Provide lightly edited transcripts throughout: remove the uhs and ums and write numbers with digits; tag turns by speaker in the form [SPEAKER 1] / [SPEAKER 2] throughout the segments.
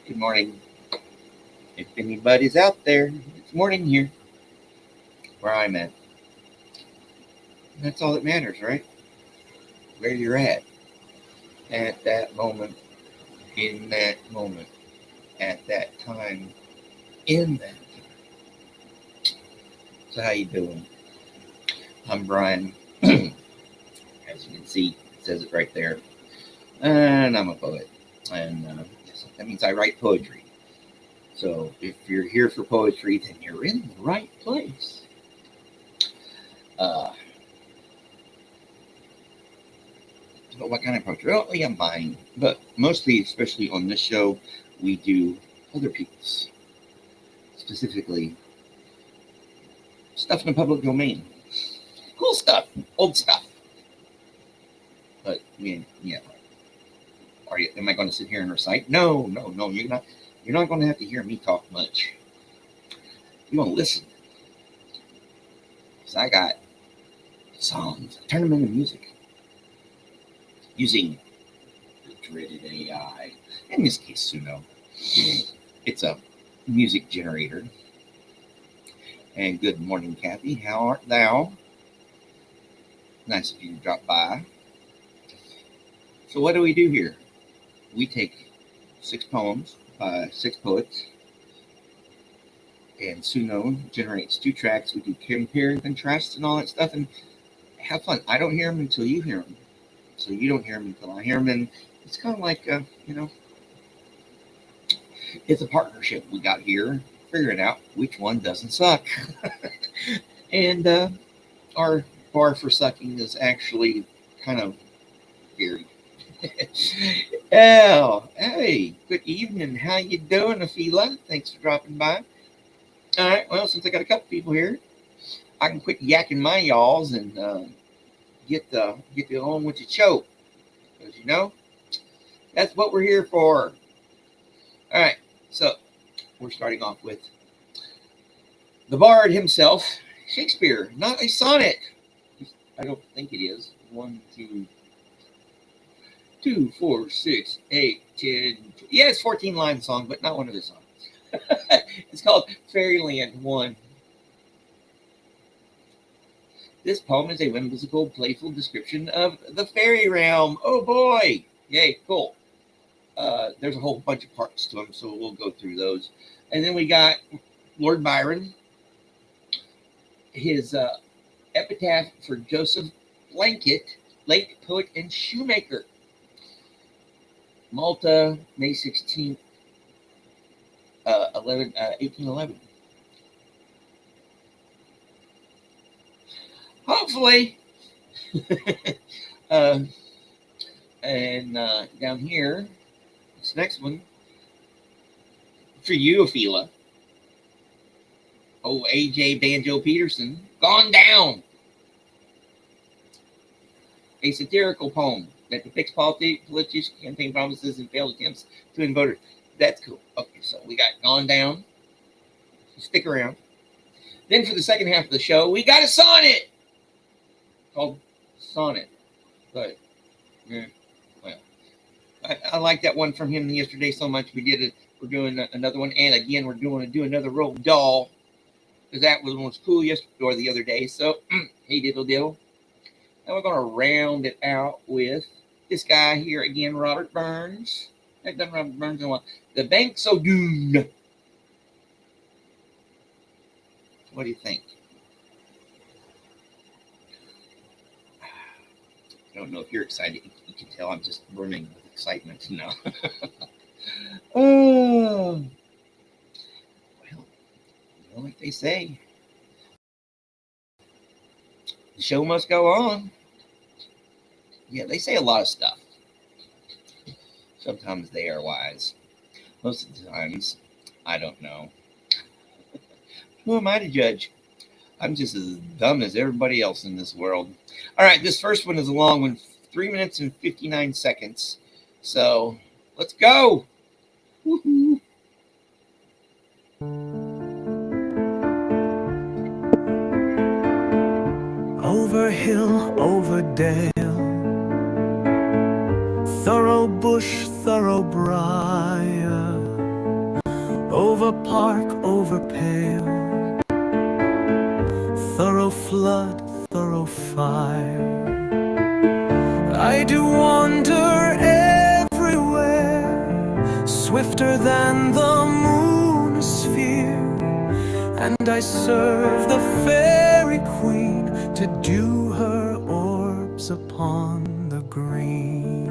[SPEAKER 1] Good morning. If anybody's out there, it's morning here where I'm at. And that's all that matters, right? Where you're at that moment, in that moment, at that time, in that time. So how you doing? I'm Brian. As you can see, it says it right there. And I'm a poet. And that means I write poetry. So if you're here for poetry, then you're in the right place. Uh, But what kind of poetry? Oh, yeah, mine. But mostly, especially on this show, we do other people's, specifically stuff in the public domain. Cool stuff, old stuff. But yeah. Are you? Am I going to sit here and recite? No. You're not. You're not going to have to hear me talk much. You're going to listen, because I got songs. Turn them into music using the dreaded AI. In this case, Suno. It's a music generator. And good morning, Kathy. How art thou? Nice of you to drop by. So what do we do here? We take 6 poems by 6 poets, and Suno generates 2 tracks. We do compare and contrast and all that stuff, and have fun. I don't hear them until you hear them. So you don't hear them until I hear them, and it's kind of like, it's a partnership we got here, figuring out which one doesn't suck. And our bar for sucking is actually kind of weird. Oh, hey, good evening. How you doing, Afila? Thanks for dropping by. All right, well, since I got a couple people here, I can quit yakking my y'alls and get on with the show. Because, that's what we're here for. All right, so we're starting off with the bard himself, Shakespeare, not a sonnet. I don't think it is. 1, 2, 4, 6, 8, 10. Yeah, it's 14-line song, but not one of his songs. It's called Fairyland 1. This poem is a whimsical, playful description of the fairy realm. Oh boy! Yay, cool. There's a whole bunch of parts to them, so we'll go through those. And then we got Lord Byron, his epitaph for Joseph Blanket, late poet and shoemaker. Malta, May 16th, 1811. Hopefully. And down here, this next one, for you, Afila. Oh, A.J. Banjo Peterson, Gone Down. A satirical poem that depicts politics, campaign promises, and failed attempts to win voters. That's cool. Okay, so we got Gone Down. So stick around. Then for the second half of the show, we got a sonnet called Sonnet. But, well, I like that one from him yesterday so much. We're doing another one, and again, we're going to do another Roald Dahl, because that was cool yesterday or the other day. So, hey, diddle diddle. And we're going to round it out with this guy here again, Robert Burns. I've done Robert Burns in a while. The Banks o' Doon. What do you think? I don't know if you're excited. You can tell I'm just burning with excitement now. Oh, well, like they say, the show must go on. Yeah, they say a lot of stuff. Sometimes they are wise. Most of the times, I don't know. Who am I to judge? I'm just as dumb as everybody else in this world. All right, this first one is a long one, 3 minutes and 59 seconds. So let's go. Woohoo.
[SPEAKER 2] Over hill, over dale, thorough bush, thorough briar, over park, over pale, thorough flood, thorough fire. I do wander everywhere, swifter than the moon's sphere, and I serve the fairy queen to dew her orbs upon the green.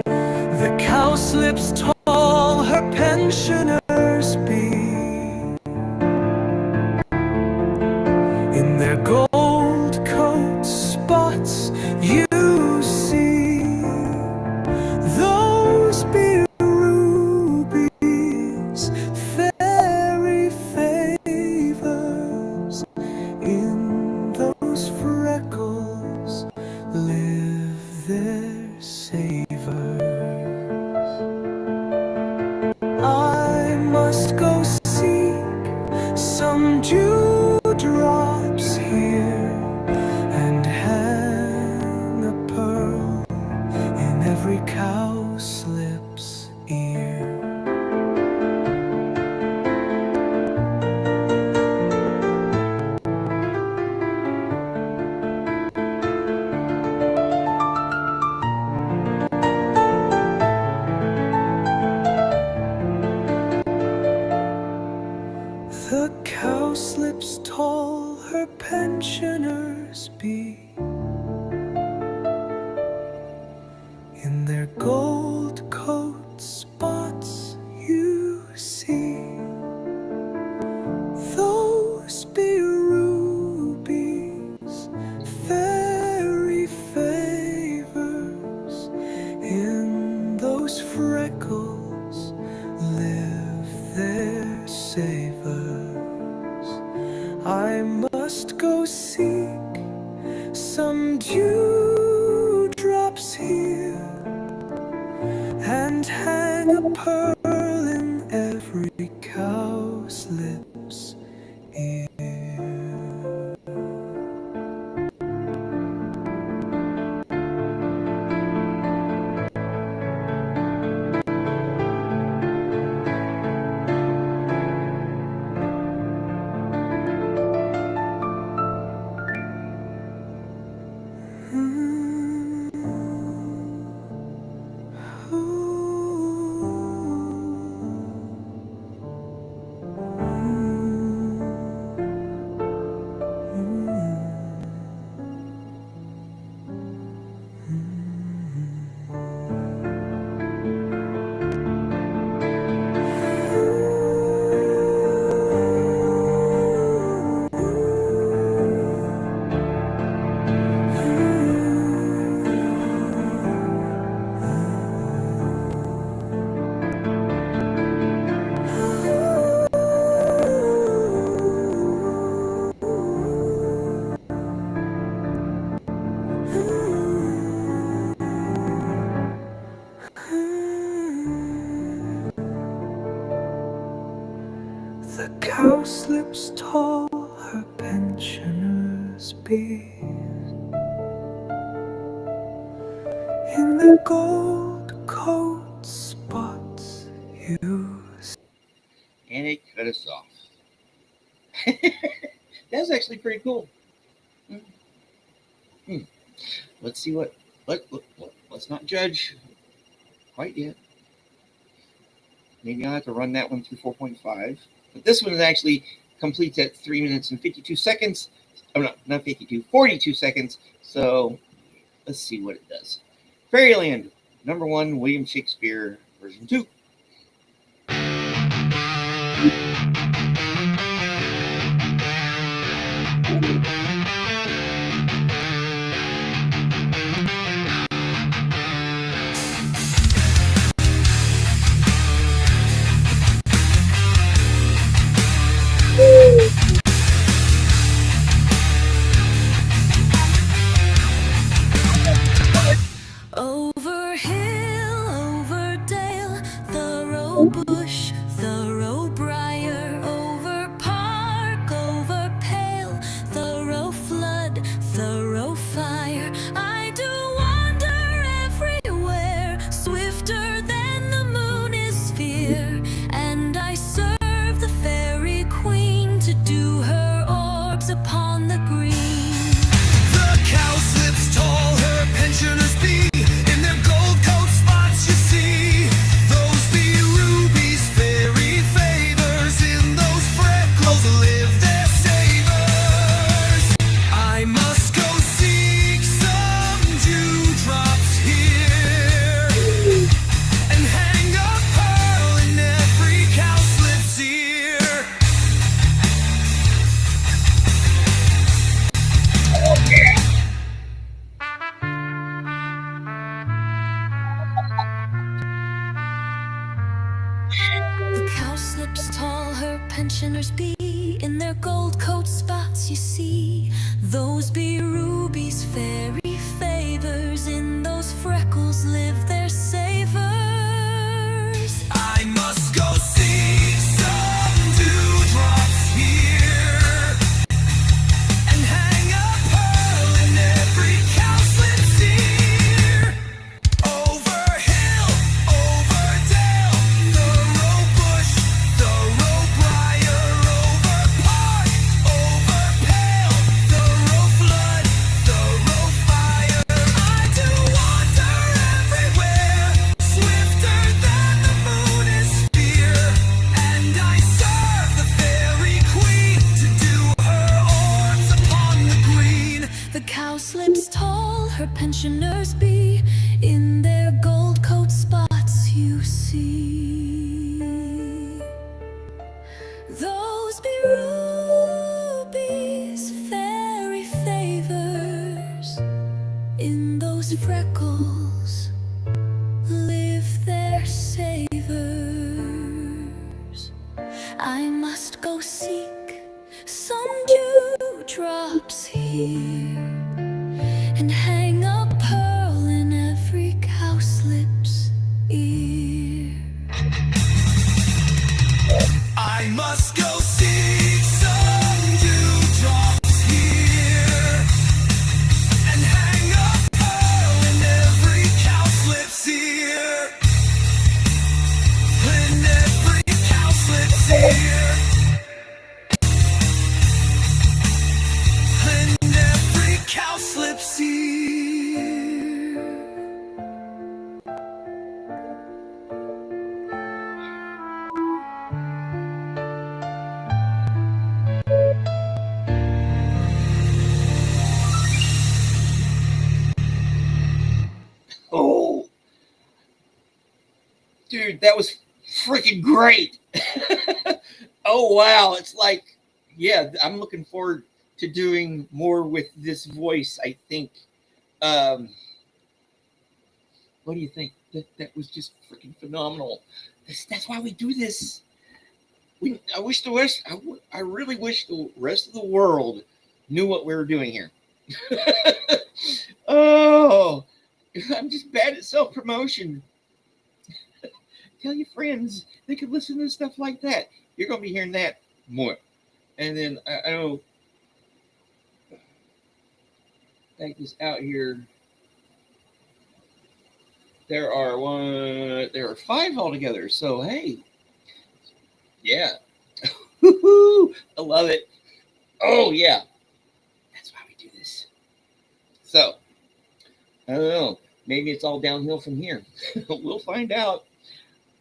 [SPEAKER 2] The cowslips tall her pensioners be, in their gold coat spots you see. Those be rubies, fairy favors. In those freckles live their savors. I must go seek some dewdrops here, and hang a pearl in every cowslip's ear. The cowslips tall her pensioners be, in their gold coat spots you see. Those be rubies, fairy favors. In those freckles live their savors. I must go seek some dewdrops here, and hang a pearl in every cowslip's ear. The cowslips tall her pensioners be, in the gold coat spots you see.
[SPEAKER 1] And it cut us off. That's actually pretty cool. Let's see let's not judge quite yet. Maybe I'll have to run that one through 4.5. But this one is actually completes at 3 minutes and 52 seconds. Oh, no, not 52, 42 seconds. So let's see what it does. Fairyland, number 1, William Shakespeare, version 2.
[SPEAKER 3] Over hill, over dale, thorough bush, thorough briar, over park, over pale, thorough flood, thorough fire. I do wander everywhere, swifter than the moon is sphere, tall her pensioners be. In their gold coat spots you see, those be rubies, fairy favors. In those freckles live their savers.
[SPEAKER 2] I must go seek some dewdrops here and hang a pearl in every cowslip's ear. Over hill, over dale, thorough bush, thorough briar, over park, over pale, thorough flood, thorough fire. I do wander everywhere, swifter than the moon is spear, and I serve the fairy queen to do her orbs upon the green.
[SPEAKER 3] The cowslips tall her pensioners be. In their gold coat spots you see, those be rubies, fairy favors. In those freckles live their savors. I must go seek some dewdrops here and hang a pearl in every cowslip's ear.
[SPEAKER 2] I must go seek some dewdrops here and hang a pearl in every cowslip's ear. In every cowslip's ear. In every cowslip's ear.
[SPEAKER 1] Oh, dude, that was freaking great. Oh, wow. It's like, yeah, I'm looking forward to doing more with this voice, I think. What do you think? That was just freaking phenomenal. That's why we do this. I wish the rest, I really wish the rest of the world knew what we were doing here. Oh, I'm just bad at self-promotion. Tell your friends they could listen to stuff like that. You're going to be hearing that more. And then I know take this out here. There are 5 altogether. So hey, yeah, I love it. Oh yeah, that's why we do this. So I don't know. Maybe it's all downhill from here. We'll find out,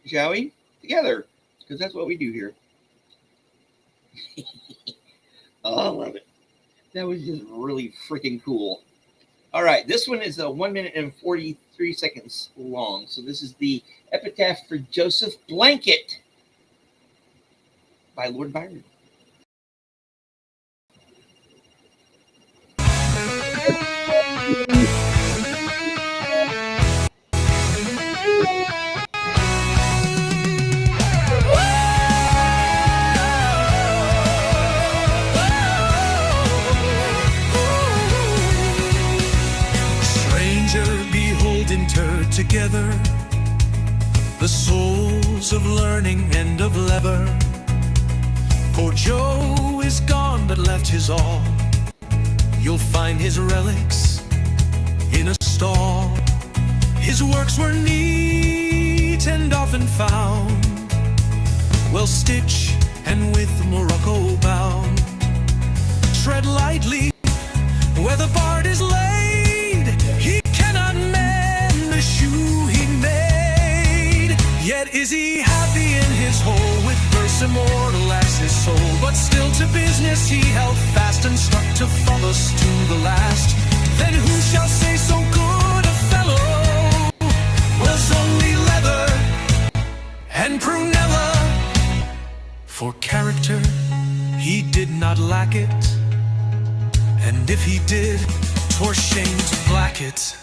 [SPEAKER 1] shall we? Together, because that's what we do here. Oh, I love it. That was just really freaking cool. All right, this one is 1 minute and 43 seconds long. So this is the Epitaph for Joseph Blanket by Lord Byron.
[SPEAKER 2] Together, the souls of learning and of lever. Poor Joe is gone but left his all. You'll find his relics in a stall. His works were neat and often found, well stitched and with Morocco bound. Tread lightly where the bard is laid. He cannot mend the shoe he made. Yet is he happy in his hole, with verse immortal as his soul. But still to business he held fast, and stuck to us to the last. Then who shall say so good a fellow was only leather and prunella? For character he did not lack it, and if he did, 'twere shame to black it.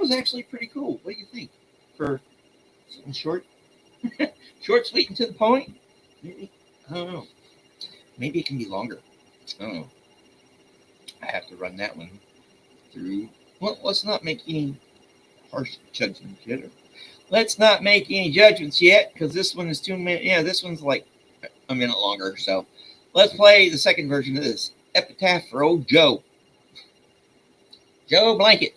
[SPEAKER 1] was actually pretty cool. What do you think? For something short, short, sweet, and to the point. Maybe, I don't know. Maybe it can be longer. I don't know. I have to run that one through. Well, let's not make any harsh judgments yet. Let's not make any judgments yet, because this one is 2 minutes. Yeah, this one's like a minute longer. So let's play the second version of this. Epitaph for old Joe. Joe Blanket.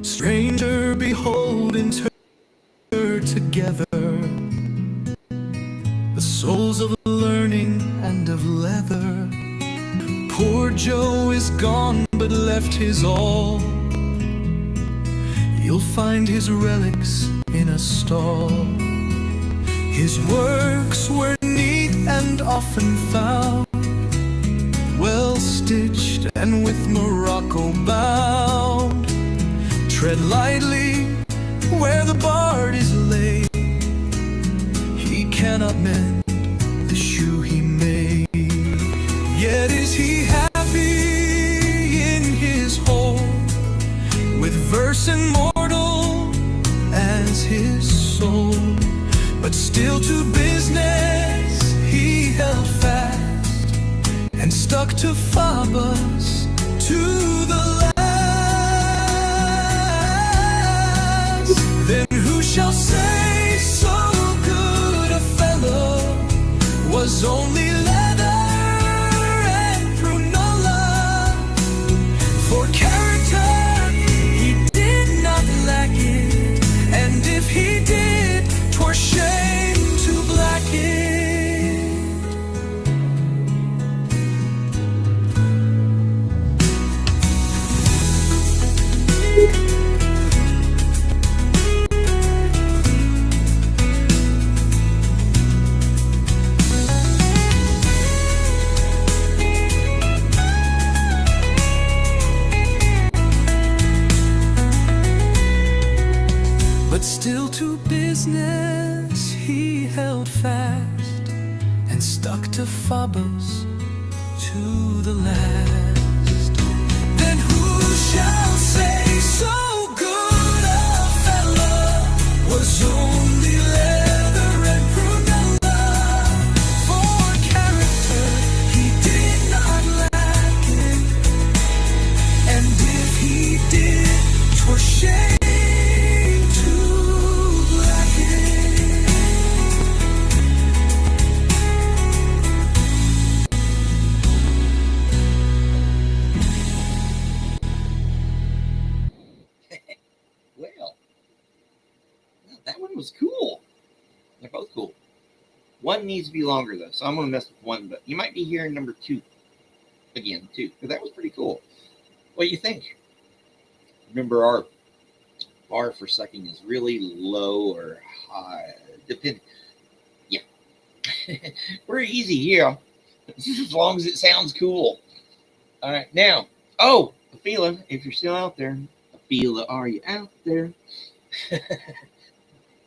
[SPEAKER 2] Stranger, behold, inter together the souls of learning and of leather. Poor Joe is gone, but left his all. You'll find his relics in a stall. His works were neat and often found, well stitched and with Morocco bound. Tread lightly where the bard is laid. He cannot mend the shoe he made. Yet is he happy in his home, with verse immortal as his soul. But still to business he held fast, and stuck to Phoebus to the last. Then who shall say so good a fellow was only leather and prunella? For character he did not lack it, and if he did, 'twere shame to black it. But still to business he held fast, and stuck to Phoebus to the last. Then who shall say so good a fellow was only leather and prunella? For character he did not lack it, and if he did, 'twere shame.
[SPEAKER 1] That one was cool. They're both cool. One needs to be longer though, so I'm gonna mess with one, but you might be hearing number 2 again too, because that was pretty cool. What do you think? Remember, our bar for sucking is really low or high, depending. Yeah, we're easy here, as long as it sounds cool. All right, now, oh, Aphila, if you're still out there, Aphila, are you out there?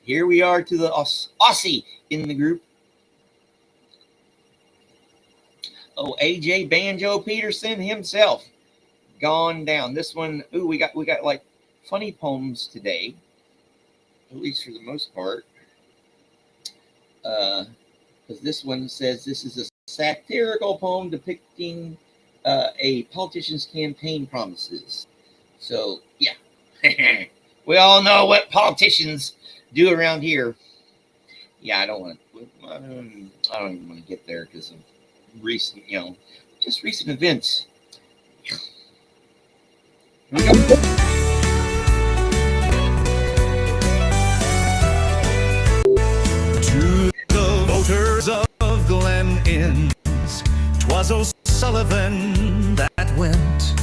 [SPEAKER 1] Here we are to the Aussie in the group. Oh, AJ Banjo Peterson himself, gone down. This one, ooh, we got like funny poems today, at least for the most part. Because this one says this is a satirical poem depicting a politician's campaign promises. So yeah, we all know what politicians do around here. Yeah, I don't even want to get there because of recent, just recent events. Here we go.
[SPEAKER 2] To the voters of Glen Innes, 'twas O'Sullivan that went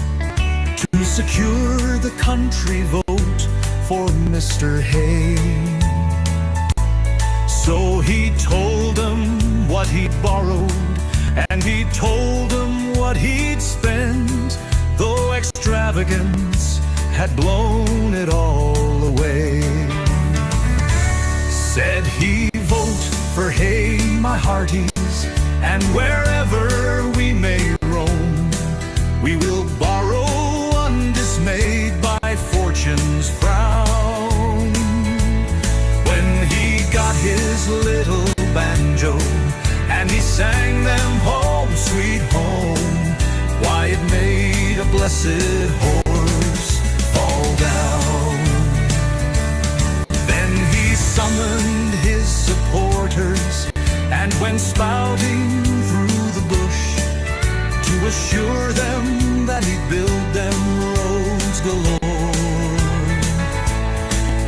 [SPEAKER 2] to secure the country vote for Mr. Hay. So he told them what he'd borrowed, and he told them what he'd spent, though extravagance had blown it all away. Said he, vote for Hay, my hearties, and wherever we may roam, blessed horse fall down. Then he summoned his supporters and went spouting through the bush to assure them that he'd build them roads galore.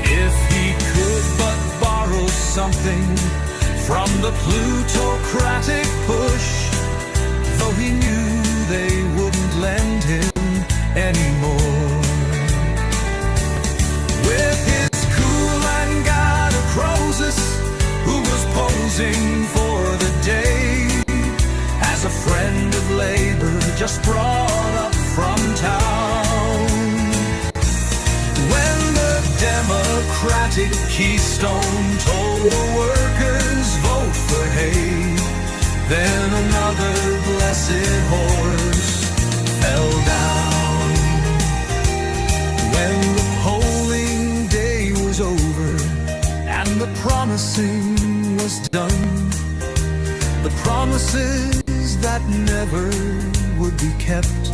[SPEAKER 2] If he could but borrow something from the plutocratic push, though he knew they wouldn't lend him anymore. With his cool and guide of Croesus, who was posing for the day as a friend of labor just brought up from town. When the Democratic keystone told the workers vote for hay, then another blessed horse fell down. When the polling day was over and the promising was done, the promises that never would be kept,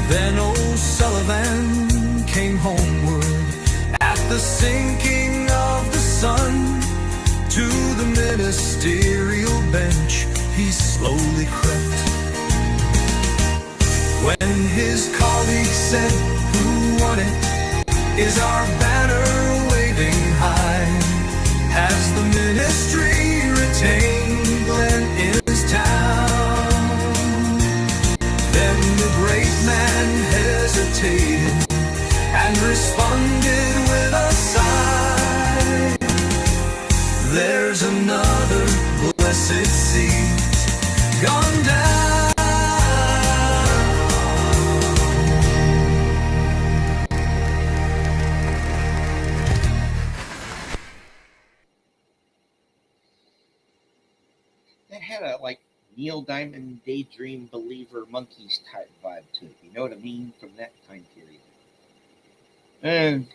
[SPEAKER 2] then O'Sullivan came homeward at the sinking of the sun. To the ministerial bench he slowly crept. When his colleague said, "Who won it? Is our banner waving high? Has the ministry retained Glen Innistown?" Then the great man hesitated and responded with a sigh, "There's another blessed seat gone down."
[SPEAKER 1] That had a like Neil Diamond Daydream Believer Monkeys type vibe to it. You know what I mean? From that time period. And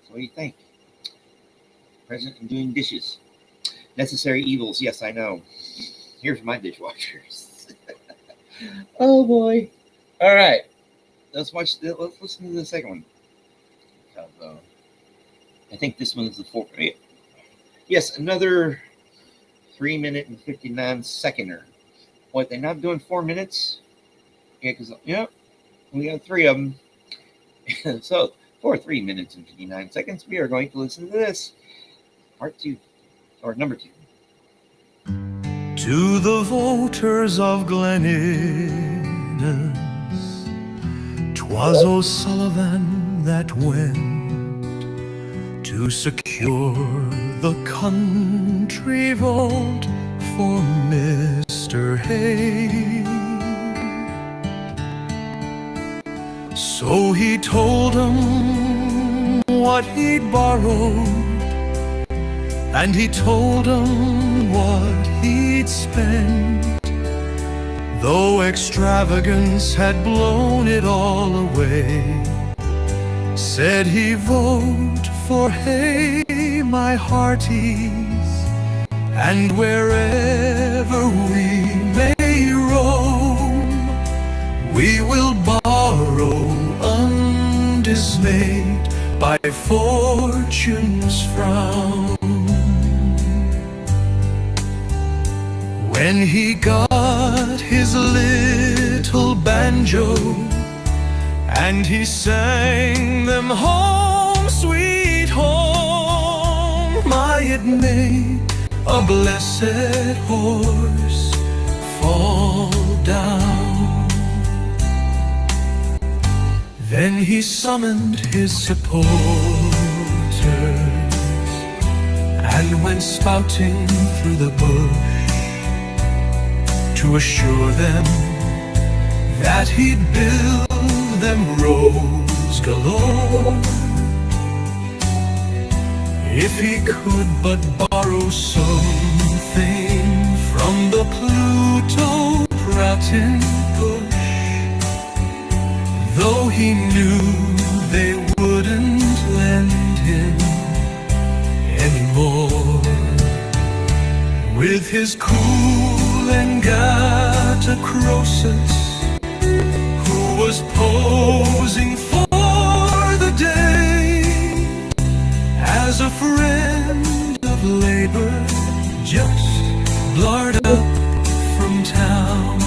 [SPEAKER 1] so what do you think? President and doing dishes. Necessary evils. Yes, I know. Here's my dishwashers. Oh boy. All right. Let's listen to the second one. I think this one is the fourth. Yes, another 3 minute and 59 seconder. What, they're not doing 4 minutes? Yeah, because, we got 3 of them. So, for 3 minutes and 59 seconds, we are going to listen to this. Part 2, or number 2.
[SPEAKER 2] To the voters of Glen Innes, 'twas O'Sullivan that went to secure the country vote for Mr. Hay. So he told him what he'd borrowed, and he told him what he'd spent, though extravagance had blown it all away. Said he vote for Hay, my hearties, and wherever we may roam, we will borrow undismayed by fortune's frown. When he got his little banjo and he sang them home, sweet home, my, it made a blessed horse fall down. Then he summoned his supporters and went spouting through the bush to assure them that he'd build them roads galore. If he could but borrow something from the plutocratic push, though he knew they wouldn't lend him anymore. his cool and Gata Croesus, who was posing for the day as a friend of labor, just blurred up from town.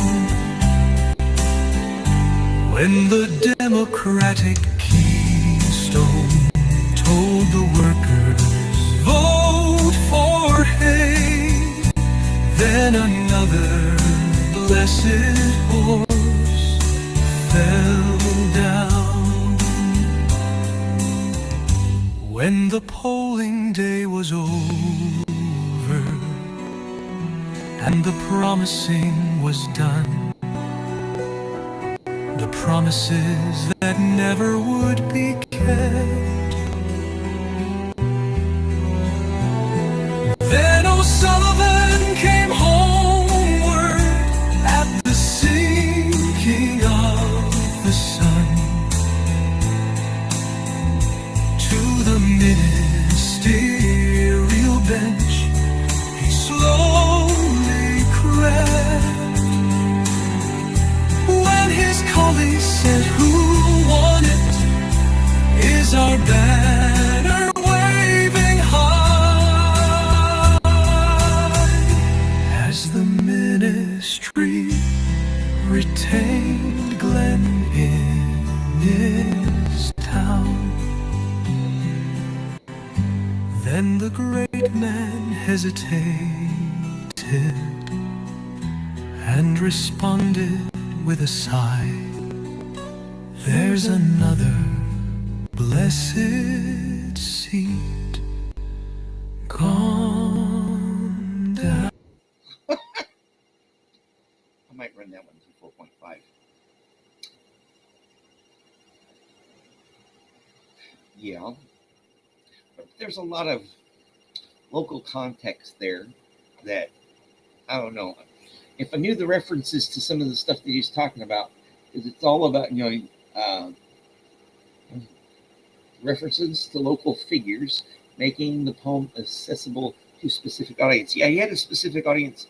[SPEAKER 2] When the Democratic keystone told the workers, vote for Hay, then another blessed horse fell down. When the polling day was over and the promising was done, the promises that never would be kept, then O'Sullivan came homeward at the sinking of the sun. To the ministerial bench he slowly crept, when his colleagues said, "Who won it? Is our banner waving high?" As the ministry retained Glenn in his town, then the great man hesitated and responded with a sigh, "There's another blessed seat gone down."
[SPEAKER 1] I might run that one to 4.5. Yeah. But there's a lot of local context there that, I don't know. If I knew the references to some of the stuff that he's talking about, because it's all about, references to local figures, making the poem accessible to specific audience. Yeah, he had a specific audience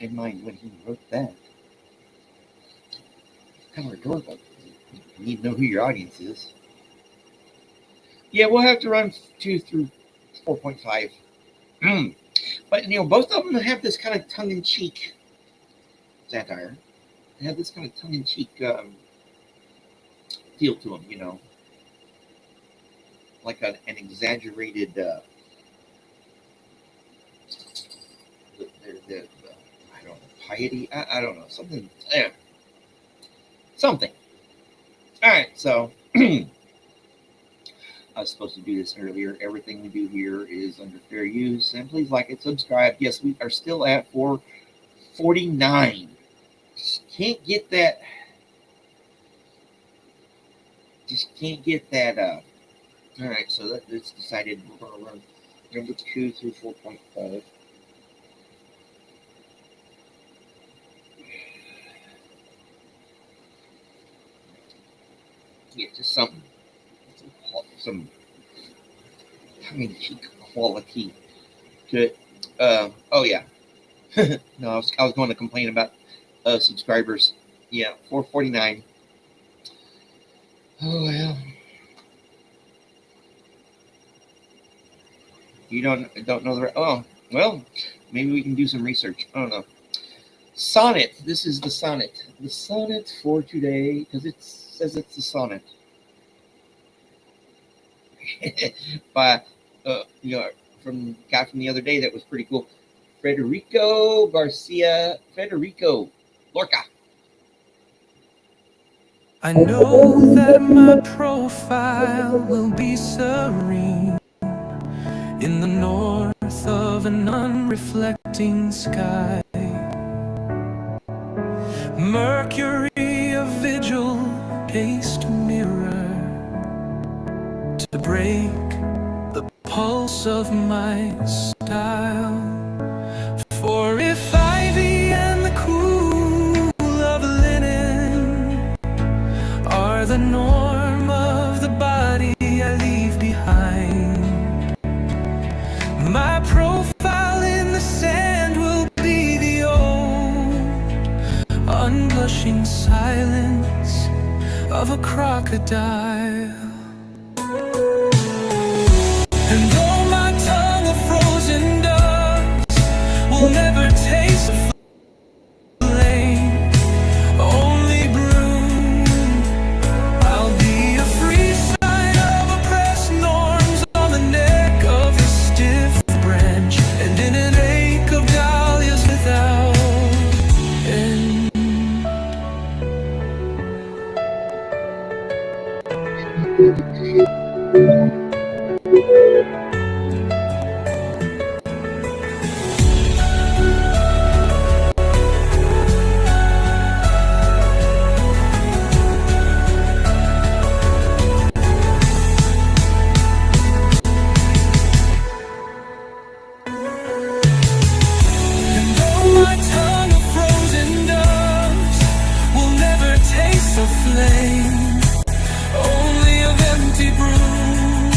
[SPEAKER 1] in mind when he wrote that. Kind of rhetorical. You need to know who your audience is. Yeah, we'll have to run 2 through 4.5. But, both of them have this kind of tongue-in-cheek satire. They have this kind of tongue-in-cheek feel to them, like an exaggerated, I don't know, piety? I don't know, something. Something. All right, so I was supposed to do this earlier. Everything we do here is under fair use. And please like it, subscribe. Yes, we are still at 449. Just can't get that. All right, so that's decided. We're going to run number 2 through 4.5. Yeah, just some tongue-in-cheek quality to it. Oh yeah. No, I was going to complain about subscribers. Yeah, 449. Oh well. You don't know the. Oh well, maybe we can do some research. I don't know. Sonnet. This is the sonnet. The sonnet for today, because it says it's a sonnet. By from the guy from the other day, that was pretty cool. Federico Lorca.
[SPEAKER 2] I know that my profile will be serene in the north of an unreflecting sky. Mercury, a vigil, paced mirror to break the pulse of my style. For if ivy and the cool of linen are the norm of the body I leave behind, my profile in the unblushing silence of a crocodile. And though my tongue of frozen dust will never taste the flame, only broom, I'll be a free sign of oppressed norms on the neck of a stiff branch, and in an ache of dahlias without end. And though my tongue of frozen dust will never taste the flame, only of empty broom,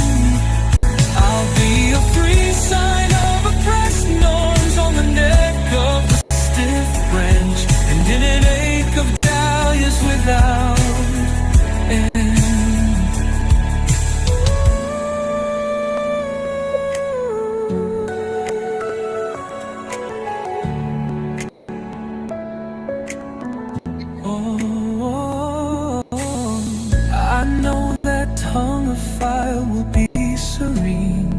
[SPEAKER 2] I'll be a free sign of oppressed norms on the neck of the stiff branch, and in an ache of dahlias without end. Oh, I know that tongue of fire will be serene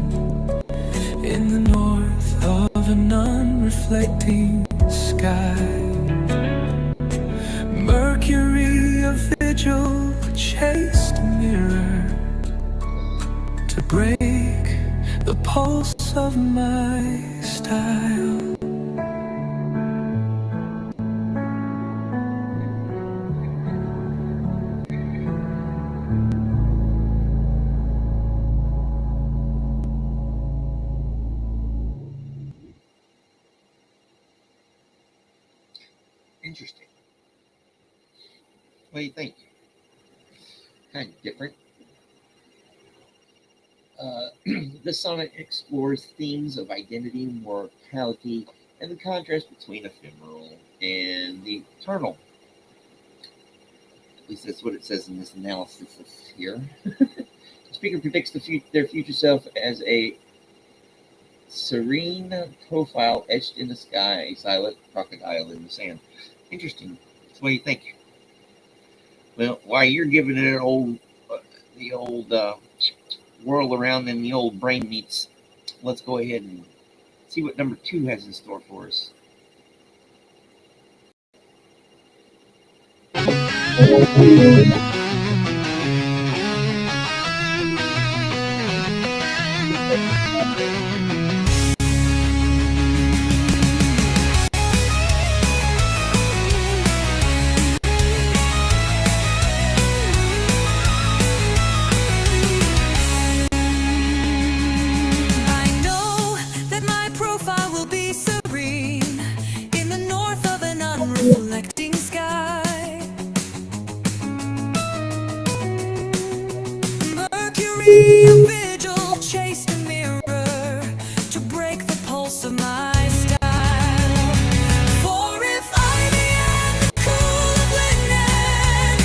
[SPEAKER 2] in the north of an unreflecting sky. Mercury, a vigil, a chaste mirror to break the pulse of my style.
[SPEAKER 1] Interesting. What do you think? Kind of different. This sonnet explores themes of identity, mortality, and the contrast between ephemeral and the eternal. At least that's what it says in this analysis here. The speaker predicts their future self as a serene profile etched in the sky, a silent crocodile in the sand. Interesting. So what do you think? Well, while you're giving it an old, the old whirl around in the old brain meats, let's go ahead and see what number 2 has in store for us.
[SPEAKER 3] I know that my profile will be serene in the north of an unreflecting sky. Mercury, a vigil, chased a mirror to break the pulse of my style. For if I am the cool of linen,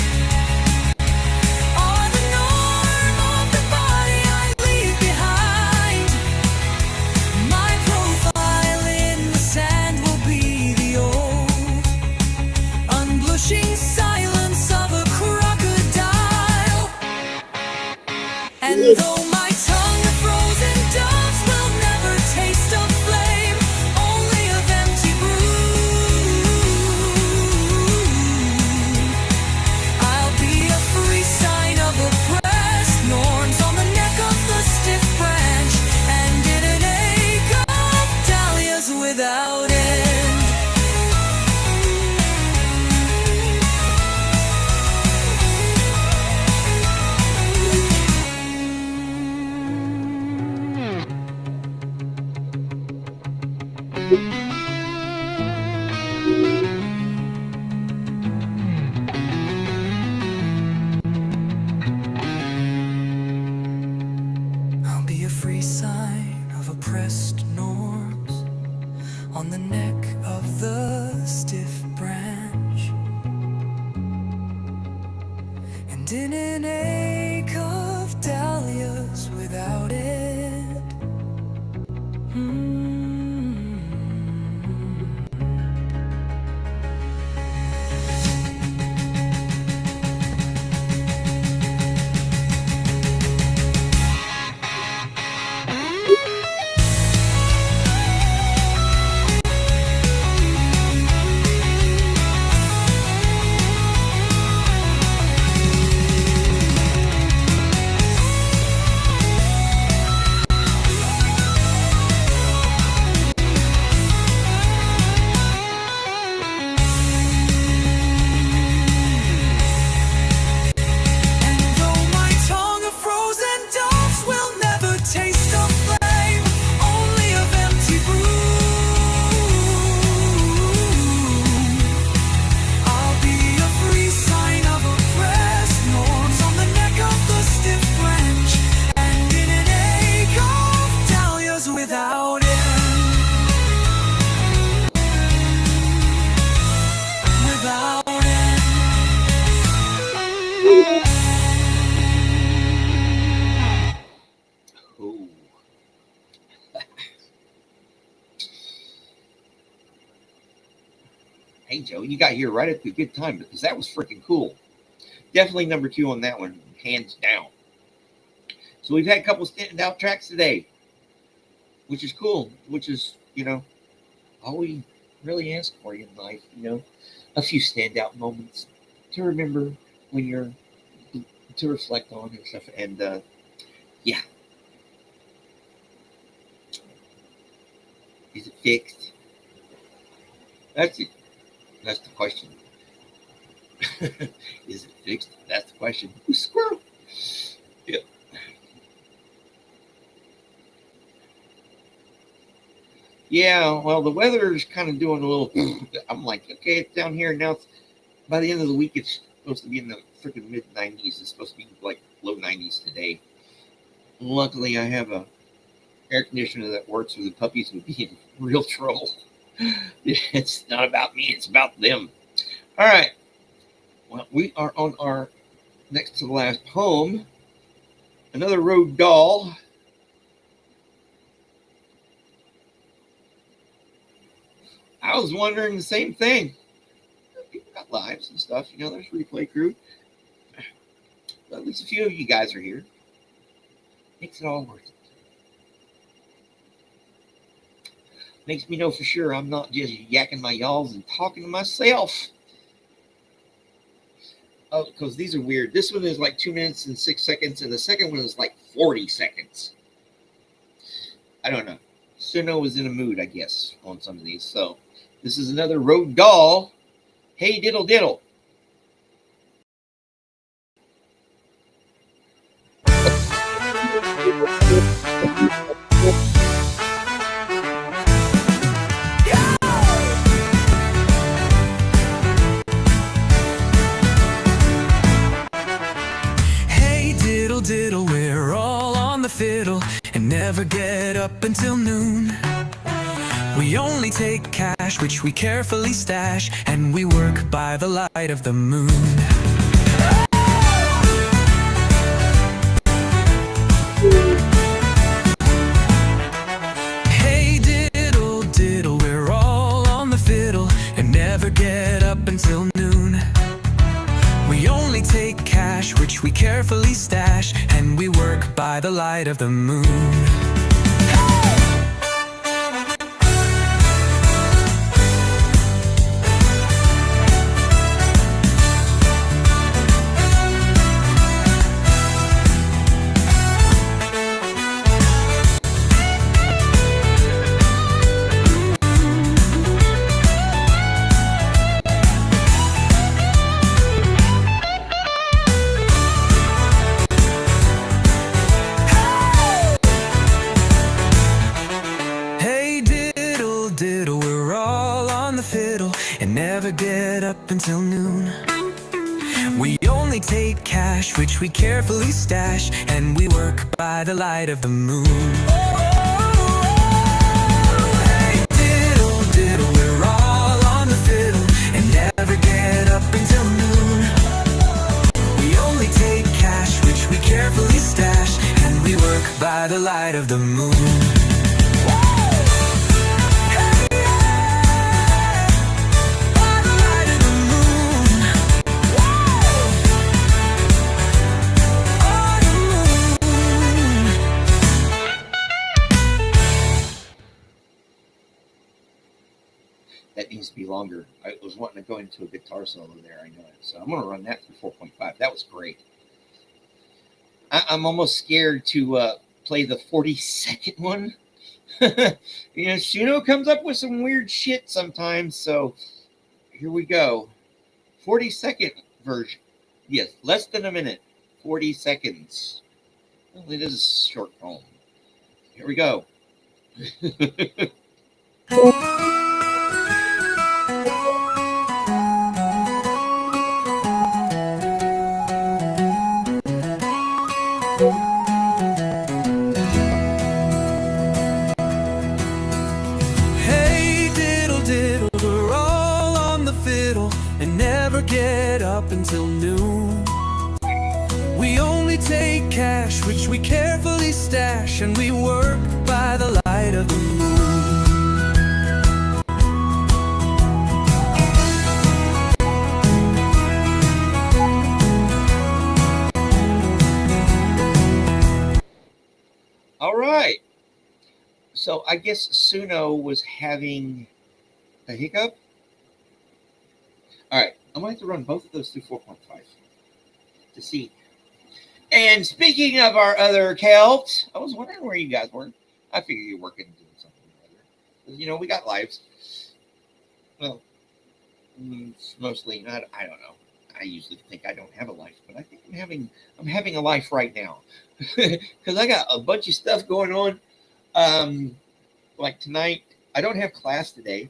[SPEAKER 3] are the norm of the body I leave behind, my profile in the sand will be the old, unblushing silence of a crocodile. And though my tongue of frozen doves will never taste of flame, only of empty broom, I'll be a free sign of oppressed norms on the neck of the stiff branch, and in an ache of dahlias without end.
[SPEAKER 2] And in an ache of dahlias without it. Without it, without it.
[SPEAKER 1] Oh. Hey, Joe, you got here right at the good time because that was freaking cool. Definitely number 2 on that one, hands down. So we've had a couple standout tracks today, which is cool, which is, all we really ask for in life, a few standout moments to remember when you're, to reflect on and stuff. And, yeah. Is it fixed? That's it. That's the question. Is it fixed? That's the question. Ooh, squirrel. Yep. Yeah, well, the weather is kind of doing a little. I'm like, okay, it's down here now. By the end of the week, it's supposed to be in the freaking mid 90s. It's supposed to be like low 90s today. Luckily, I have a air conditioner that works, or the puppies would be in real trouble. It's not about me, it's about them. All right. Well, we are on our next to the last poem. Another road doll. I was wondering the same thing. People got lives and stuff, there's replay crew. But at least a few of you guys are here. Makes it all worth it. Makes me know for sure I'm not just yakking my y'alls and talking to myself. Oh, because these are weird. This one is like 2 minutes and 6 seconds, and the second one is like 40 seconds. I don't know. Suno was in a mood, I guess, on some of these. So this is another road doll. Hey, diddle diddle.
[SPEAKER 2] Diddle, we're all on the fiddle and never get up until noon. We only take cash, which we carefully stash, and we work by the light of the moon. Hey, diddle, diddle, we're all on the fiddle and never get up until noon. We only take cash, which we carefully stash, and we work by the light of the moon. Get up until noon. We only take cash, which we carefully stash, and we work by the light of the moon. Hey, diddle, diddle, we're all on the fiddle and never get up until noon. We only take the light of the moon.
[SPEAKER 1] That needs to be longer. I was wanting to go into a guitar solo there. I know it. So I'm going to run that for 4.5. That was great. I'm almost scared to play the 40-second one. Suno comes up with some weird shit sometimes. So here we go. 40-second version. Yes, less than a minute. 40 seconds. Well, it is a short poem. Here we go.
[SPEAKER 2] Hey diddle diddle, we're all on the fiddle and never get up until noon. We only take cash, which we carefully stash, and we work by the light of the moon.
[SPEAKER 1] All right. So I guess Suno was having a hiccup. All right. I'm going to have to run both of those through 4.5 to see. And speaking of our other Celts, I was wondering where you guys were. I figure you're working and doing something or other. We got lives. Well, mostly, I don't know. I usually think I don't have a life, but I think I'm having a life right now because I got a bunch of stuff going on. Like tonight, I don't have class today,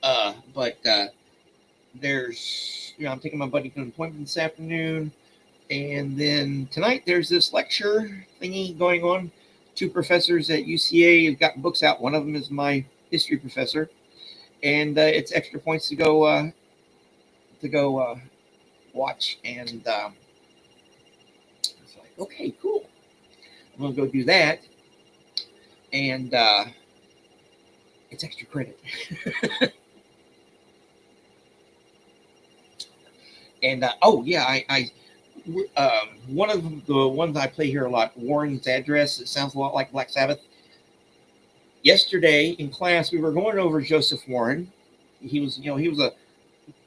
[SPEAKER 1] but there's I'm taking my buddy to an appointment this afternoon, and then tonight there's this lecture thingy going on. Two professors at UCA have got books out. One of them is my history professor, and it's extra points to go watch. And it's like, okay, cool. I'm gonna go do that, and it's extra credit. And oh yeah, I one of the ones I play here a lot, Warren's Address. It sounds a lot like Black Sabbath. Yesterday in class, we were going over Joseph Warren. He was a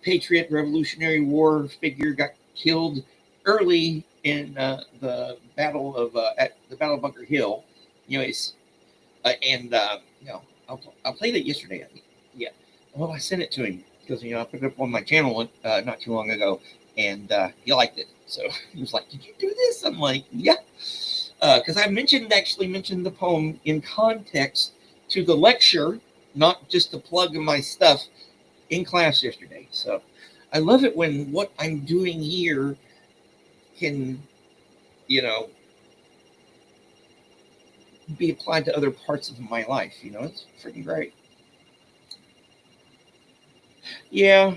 [SPEAKER 1] patriot, Revolutionary War figure. Got killed early in the battle of Bunker Hill. I played it yesterday. I think. Yeah. Well, I sent it to him because I put it up on my channel not too long ago, and he liked it. So he was like, "Did you do this?" I'm like, "Yeah," because I mentioned the poem in context to the lecture, not just to plug my stuff in class yesterday. So I love it when what I'm doing here can, be applied to other parts of my life. It's freaking great. Yeah.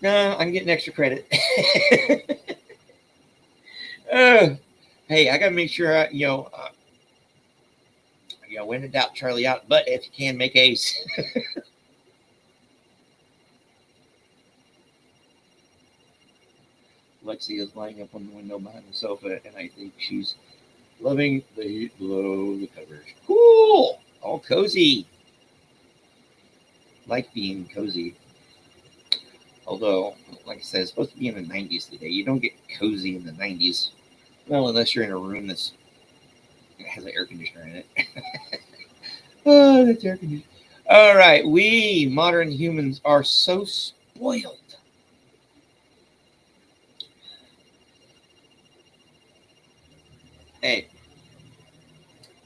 [SPEAKER 1] No, I'm getting extra credit. Hey, I gotta make sure when in doubt, Charlie out. But if you can, make A's. Lexi is lying up on the window behind the sofa, and I think she's loving the heat below the covers. Cool! All cozy. Like being cozy. Although, like I said, it's supposed to be in the 90s today. You don't get cozy in the 90s. Well, unless you're in a room that has an air conditioner in it. Oh, that's air conditioner. All right. We modern humans are so spoiled. Hey,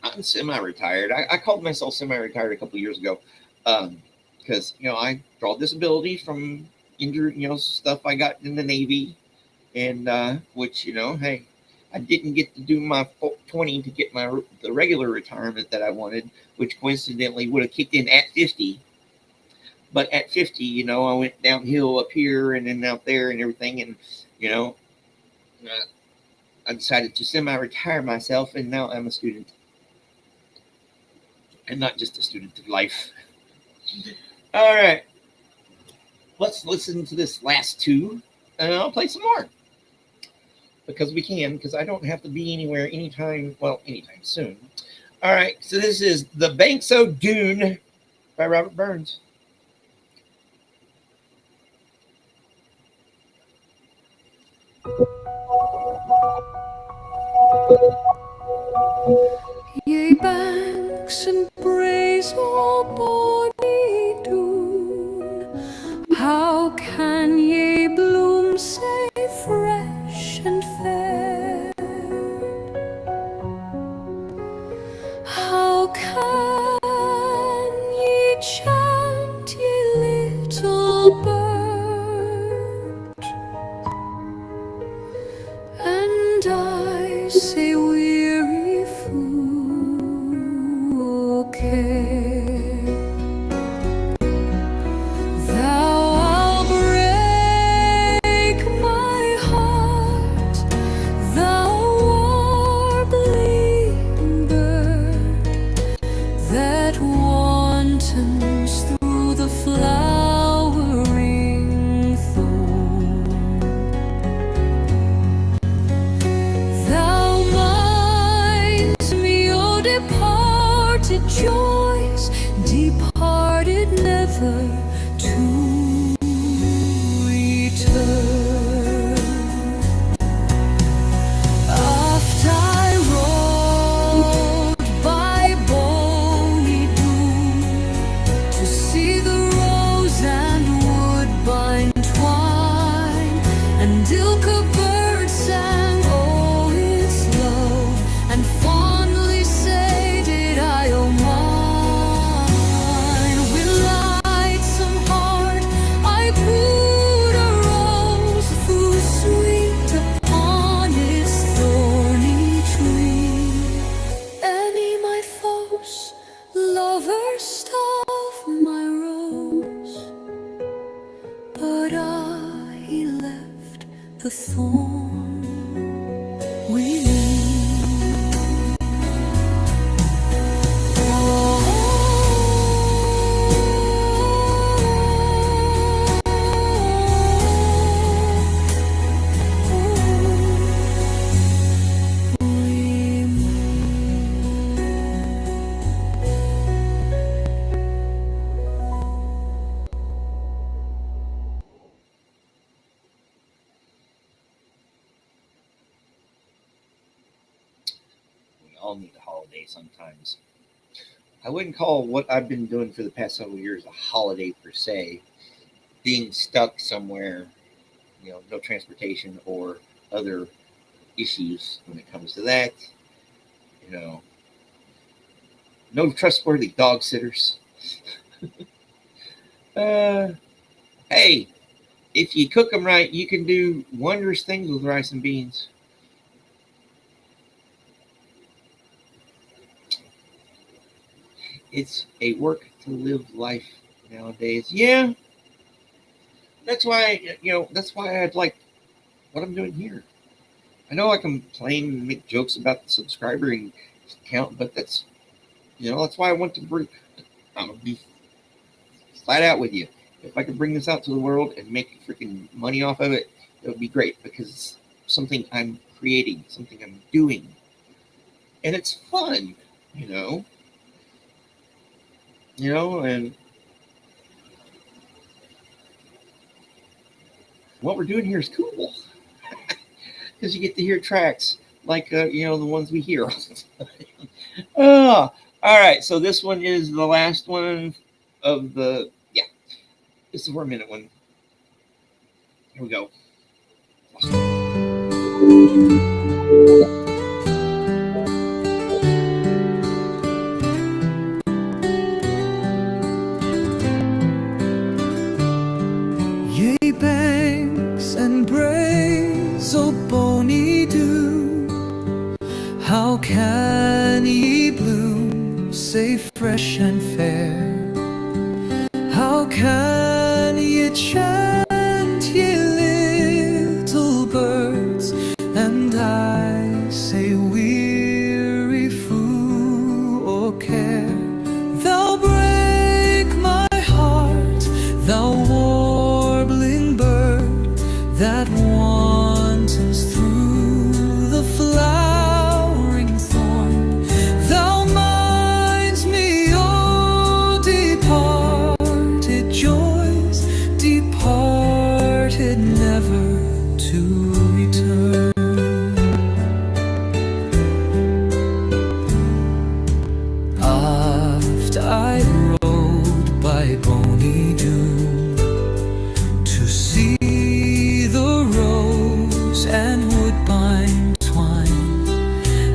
[SPEAKER 1] I'm semi-retired. I called myself semi-retired a couple years ago because, I draw disability from injured, stuff I got in the Navy, and which, hey, I didn't get to do my 20 to get the regular retirement that I wanted, which coincidentally would have kicked in at 50. But at 50, I went downhill up here and then out there and everything, and You know, I decided to semi-retire myself, and now I'm a student, and not just a student of life. All right, let's listen to this last two, and I'll play some more because we can. Because I don't have to be anywhere anytime soon. All right, so this is The Banks O' Doon by Robert Burns.
[SPEAKER 2] Ye banks and braes, O bonny Doon, how can ye bloom sae fresh and fair? How can ye chant, ye little bird? And I say weary fool, okay, thou wilt break my heart, thou warbling bird that wantons through the flowering thorn. Thou minds me, O departed joys, departed never to return. Oft I rode by bonny Doon to see the rose and woodbine twine, and ilka bird sang oh its love, and fondly say did I o' mine. With lightsome heart I put a rose full sweet upon its thorny tree. Any my foes, lovers of my rose, but I left the thorn within.
[SPEAKER 1] We all need a holiday sometimes. I wouldn't call what I've been doing for the past several years a holiday per se. Being stuck somewhere, no transportation or other issues when it comes to that. No trustworthy dog sitters. Hey, if you cook them right, you can do wondrous things with rice and beans. It's a work to live life nowadays. Yeah, that's why I'd like what I'm doing here. I know I complain and make jokes about the subscriber count, but that's why I want to bring. I'm gonna be flat out with you. If I could bring this out to the world and make freaking money off of it, it would be great because it's something I'm creating, something I'm doing, and it's fun, and what we're doing here is cool because you get to hear tracks like the ones we hear all the time. All right, so this one is the last one of the this is a 4-minute one. Here we go.
[SPEAKER 2] Ye banks and braes, O bonny Doon, how can ye bloom sae fresh and fair? How can ye chant, ye little Boney Doon to see the rose and woodbine twine,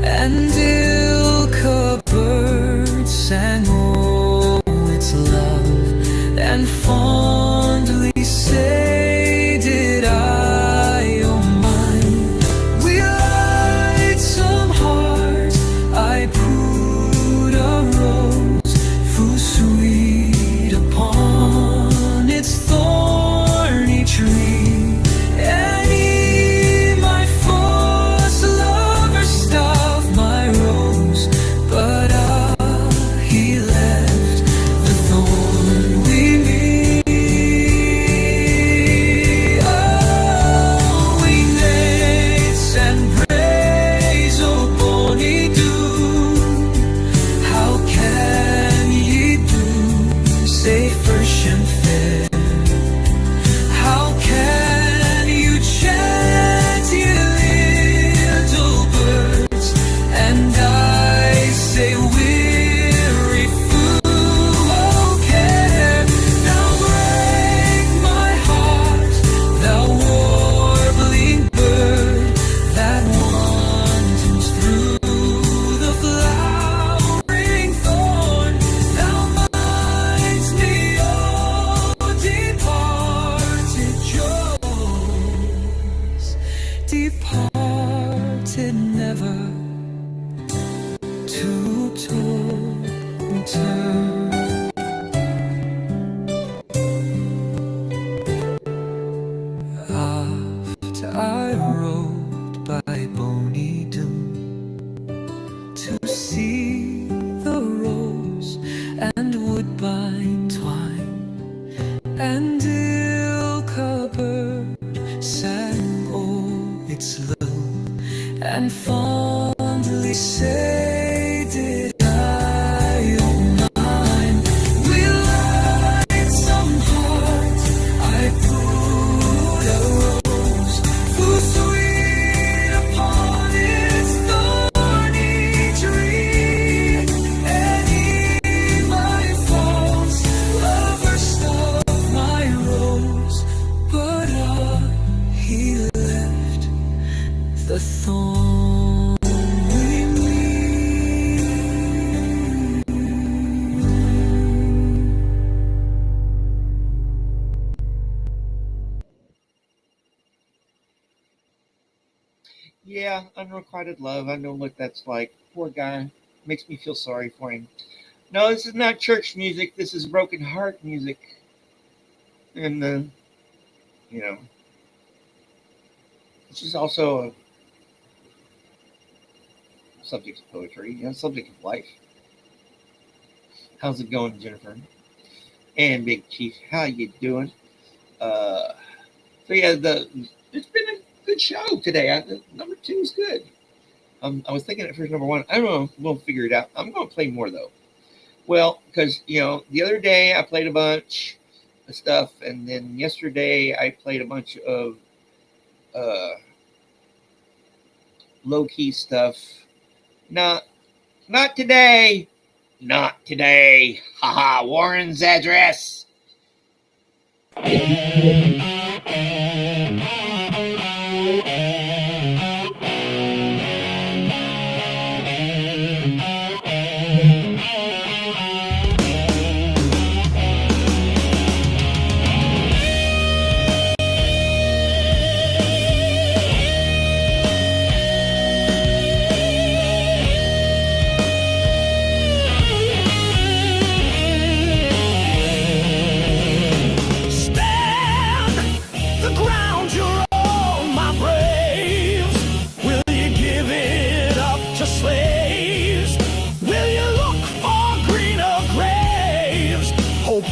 [SPEAKER 2] and Ilka bird sang oh its love, and fondly say did I oh mine. We light some heart, I put a rose full sweet upon its thorny tree, and he my first lover stuff my rose, but he left the thorn with me. Oh, we nates and praise, oh Boney Doon, how can ye do say fresh and fair? How can you chant, ye little birds, and I say weary fool, oh care? Now break my heart, thou warbling bird that wanders through the flowering thorn. Thou minds me, oh departed joys, departed never to return. After I rode by Boney Doon to see the rose and woodbine twine, and Ilka bird sang oh its love, and fondly say did I oh mine. We light some heart, I put a rose full sweet upon its thorny tree, and he my false lover stuff my rose, but he left the thorn with me.
[SPEAKER 1] Yeah, unrequited love. I know what that's like. Poor guy. Makes me feel sorry for him. No, this is not church music. This is broken heart music. And this is also a subject of poetry, subject of life. How's it going, Jennifer? And Big Chief, how you doing? So yeah, it's been a good show today. Number 2 is good. I was thinking at first number 1. I don't know. We'll figure it out. I'm going to play more though. Well, because the other day I played a bunch of stuff, and then yesterday I played a bunch of low key stuff. Not today. Not today. Haha. Warren's address.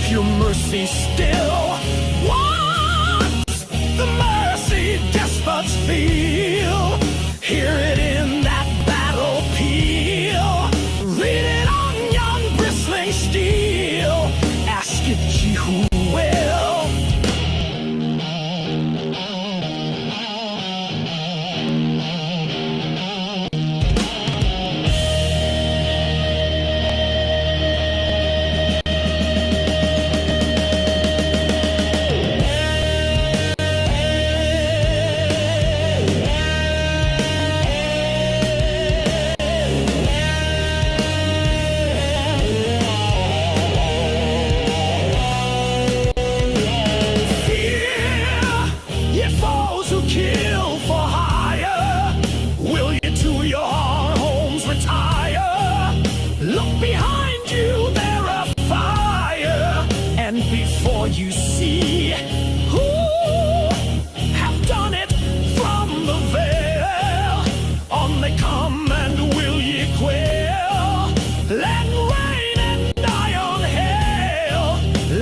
[SPEAKER 2] Your mercy still wants the mercy despots feel. Hear it in that battle peal. Read it on yon bristling steel. Ask it ye who will.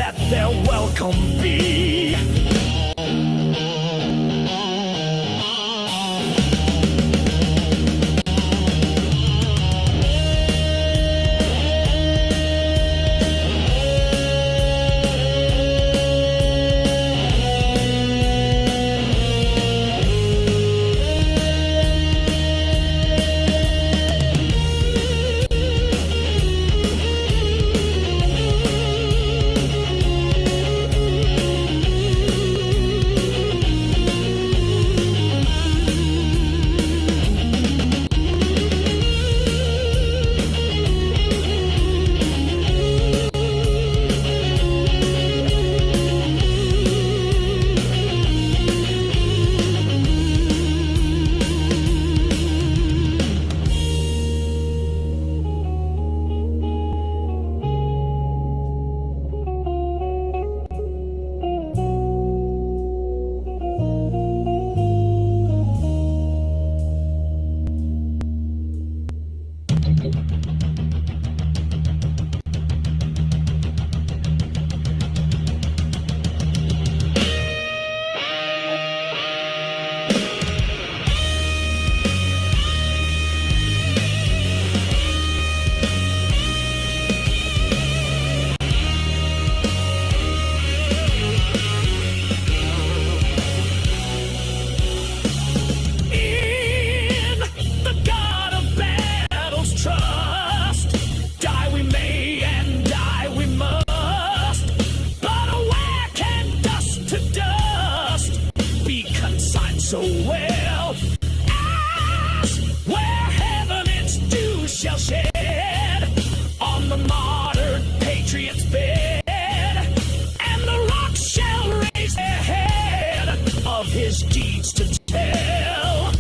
[SPEAKER 4] let their welcome be. So well as where heaven its dew shall shed on the martyred patriot's bed, and the rocks shall raise their head of his deeds to tell.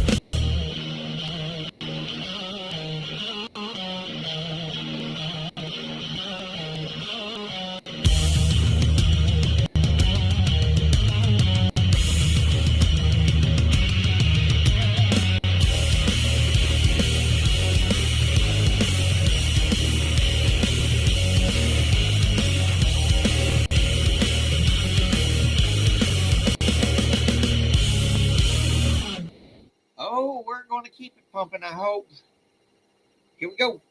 [SPEAKER 1] Oh, we're going to keep it pumping, I hope. Here we go.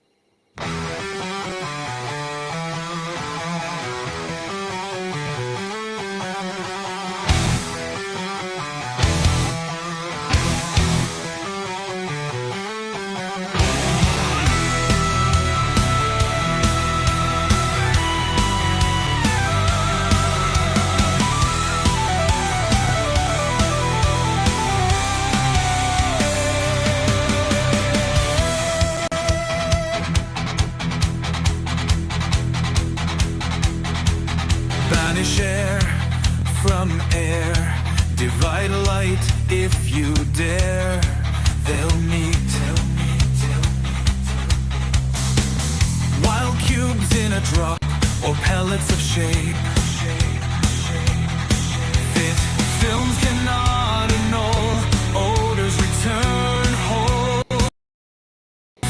[SPEAKER 2] Banish air from air, divide light if you dare. They'll meet. Wild cubes in a drop, or pellets of shape. Fit films cannot annul, odors return whole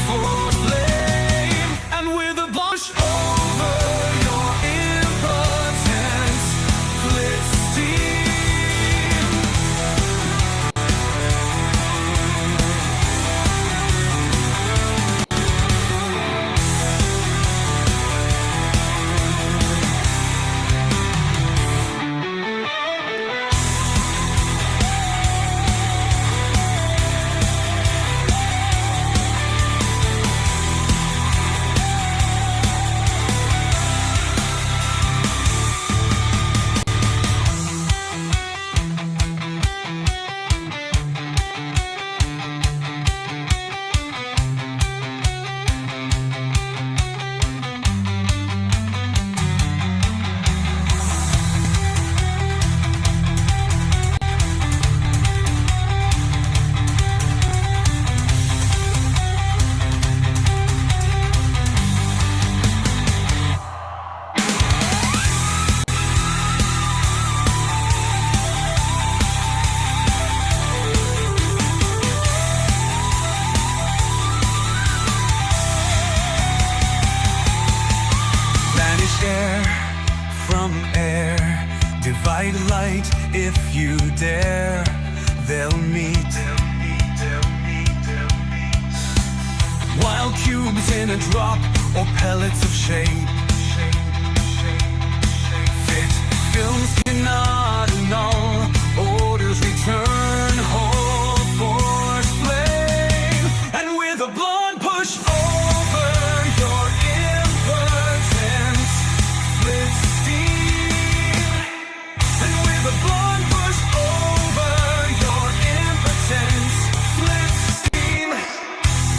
[SPEAKER 2] for flame, and with a blush over your impotence, flit steam. from air. Divide light if you dare. They'll meet. While cubes in a drop or pellets of shape. Fit films cannot annul. Orders return, whole force flame. And with a blunt push over your impotence, split steam. And with a blunt push over your impotence, split steam.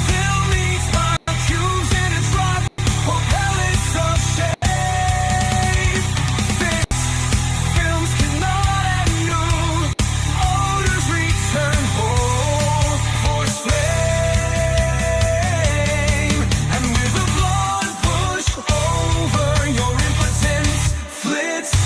[SPEAKER 2] They'll meet my cubes in a drop or pellets of shape. Fixed films cannot annul. Orders return, whole force flame. And with a blunt push over your impotence, split steam.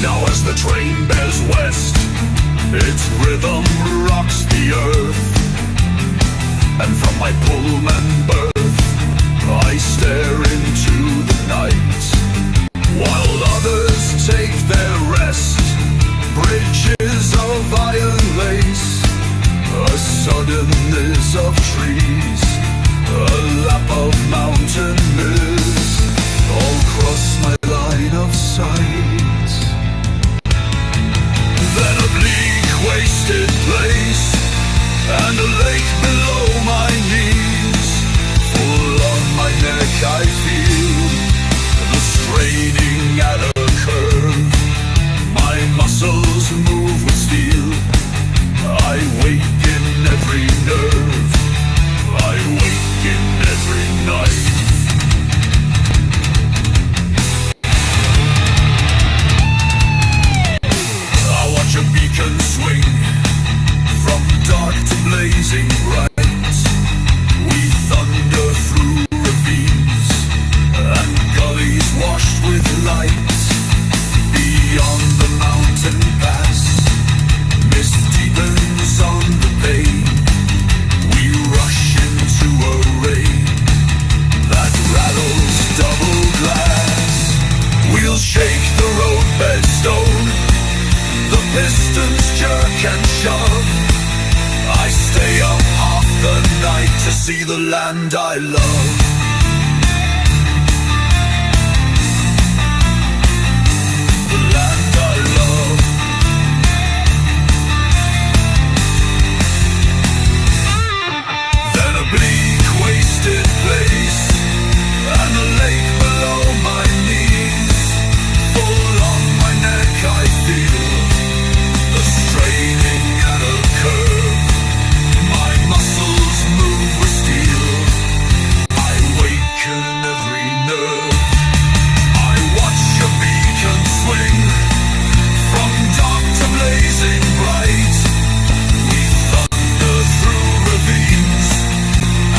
[SPEAKER 4] Now as the train bears west, its rhythm rocks the earth. And from my Pullman berth, I stare into the night, while others take their rest. Bridges of iron lace, a suddenness of trees, a lap of mountain mist, all cross my line of sight. Then a bleak, wasted place, and a lake below my knees. Full on my neck I feel the straining at a curve. My muscles move with steel. I wake in every nerve. I wake in every night. I watch a beacon swing from dark to blazing bright. We thunder through ravines and gullies washed with light. Beyond the mountain pass, mist deepens on the pane. We rush into a rain that rattles double glass. We'll shake the roadbed stone. The pistons jerk and shove. I stay up half the night to see the land I love. The land I love. Then a bleak, wasted place, and a lake below my knees. Full on my neck I feel the straining at a curve. My muscles move with steel. I waken every nerve. I watch a beacon swing from dark to blazing bright. We thunder through ravines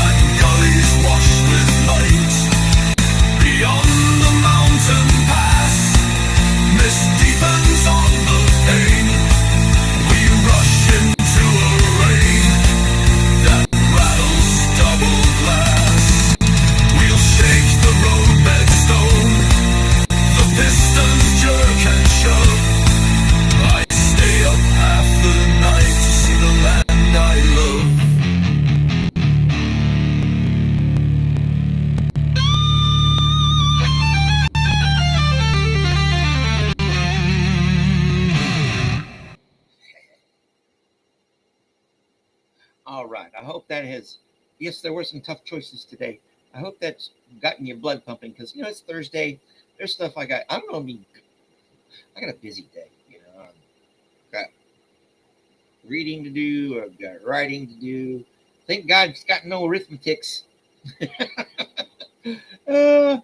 [SPEAKER 4] and gullies washed with light. Beyond the mountain pass, mist deepens on the pane. We rush into a rain that rattles double glass. We'll shake the roadbed stone. The pistons jerk and shove. I stay up half the night to see the land I love.
[SPEAKER 1] All right. I hope that has. Yes, there were some tough choices today. I hope that's gotten your blood pumping because it's Thursday. There's stuff I got. I'm gonna be. I got a busy day. I've got reading to do. I've got writing to do. Thank God it's got no arithmetics. 2 of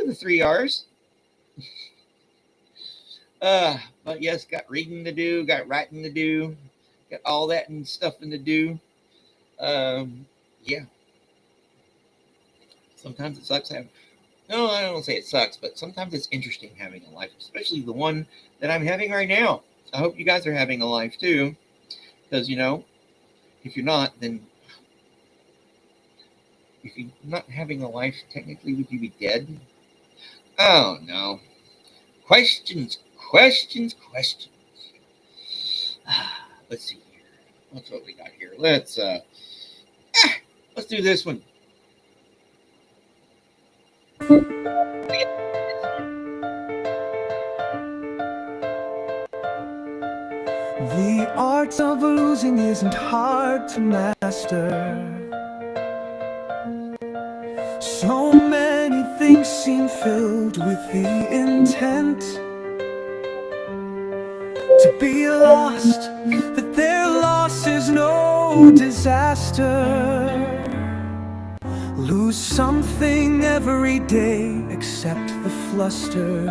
[SPEAKER 1] the 3 R's. But yes, got reading to do, got writing to do, got all that and stuff to do. Yeah. Sometimes it sucks having. No, I don't say it sucks, but sometimes it's interesting having a life, especially the one that I'm having right now. I hope you guys are having a life too, because if you're not, then if you're not having a life, technically, would you be dead? Oh no. Questions. Let's see here. What's what we got here? Let's do this one.
[SPEAKER 2] The art of losing isn't hard to master. So many things seem filled with the intent to be lost, that their loss is no disaster. Lose something every day except the fluster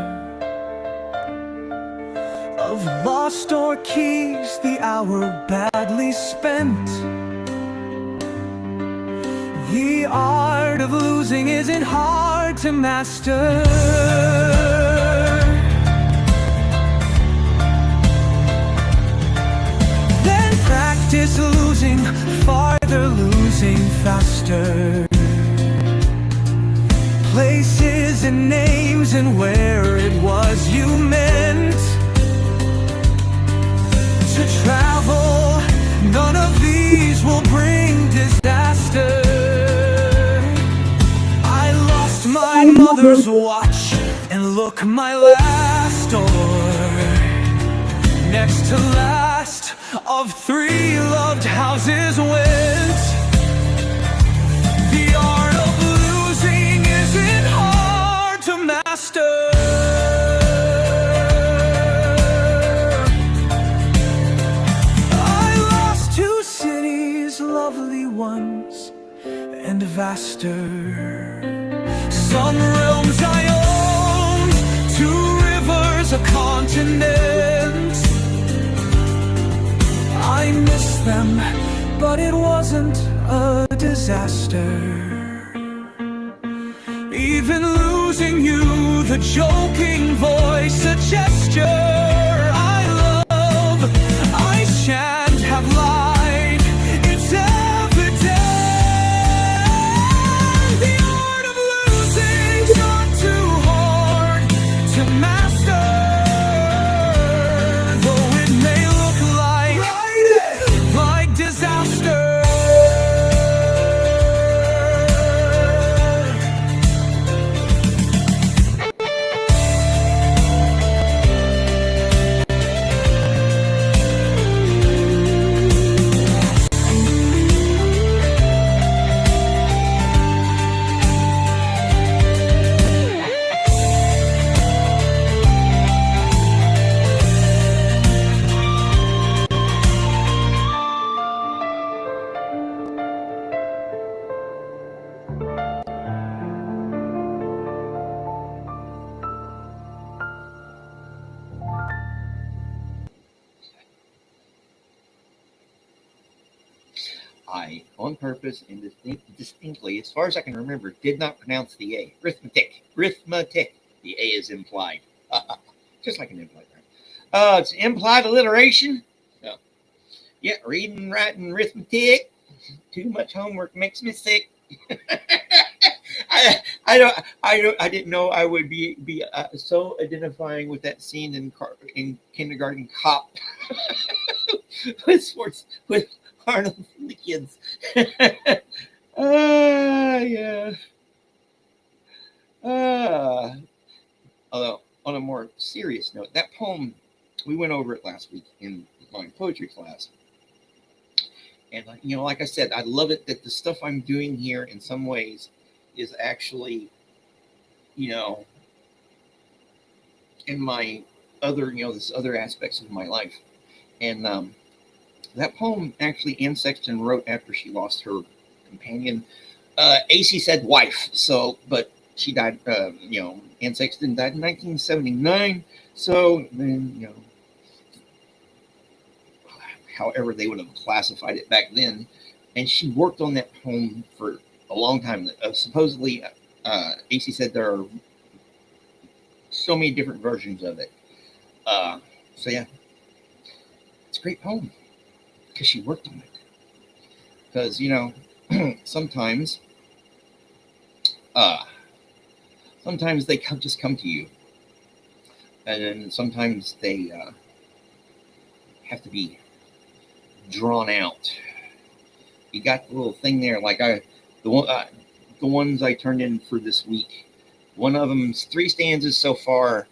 [SPEAKER 2] of lost door keys, the hour badly spent. The art of losing isn't hard to master. Then practice losing farther, losing faster. Places and names and where it was you meant to travel. None of these will bring disaster. I lost my mother's watch, and look, my last door, next to last of 3 loved houses went. The art of losing isn't hard to master. I lost 2 cities, lovely ones, and vaster. Some realms I owned, 2 rivers, a continent. I miss them, but it wasn't a disaster. Even losing you, the joking voice, a gesture I love, I shan't have lied, it's evident. The art of losing's not too hard to master, though it may look like disaster.
[SPEAKER 1] I, on purpose and distinctly, as far as I can remember, did not pronounce the A. Arithmetic. The A is implied. Just like an implied, right? It's implied alliteration. So, yeah, reading, writing, arithmetic. Too much homework makes me sick. I didn't know I would be so identifying with that scene in Kindergarten Cop with sports with Arnold and the kids. Yeah. Although on a more serious note, that poem, we went over it last week in my poetry class. And, like I said, I love it that the stuff I'm doing here in some ways is actually, in my other, this other aspects of my life. And that poem actually Anne Sexton wrote after she lost her companion. AC said wife, so, but she died, Anne Sexton died in 1979. So then, however they would have classified it back then. And she worked on that home for a long time. Supposedly, AC said there are so many different versions of it. So yeah, it's a great poem because she worked on it. Because, sometimes they just come to you. And then sometimes they have to be drawn out. You got the little thing there, like the ones I turned in for this week. One of them's 3 stanzas so far.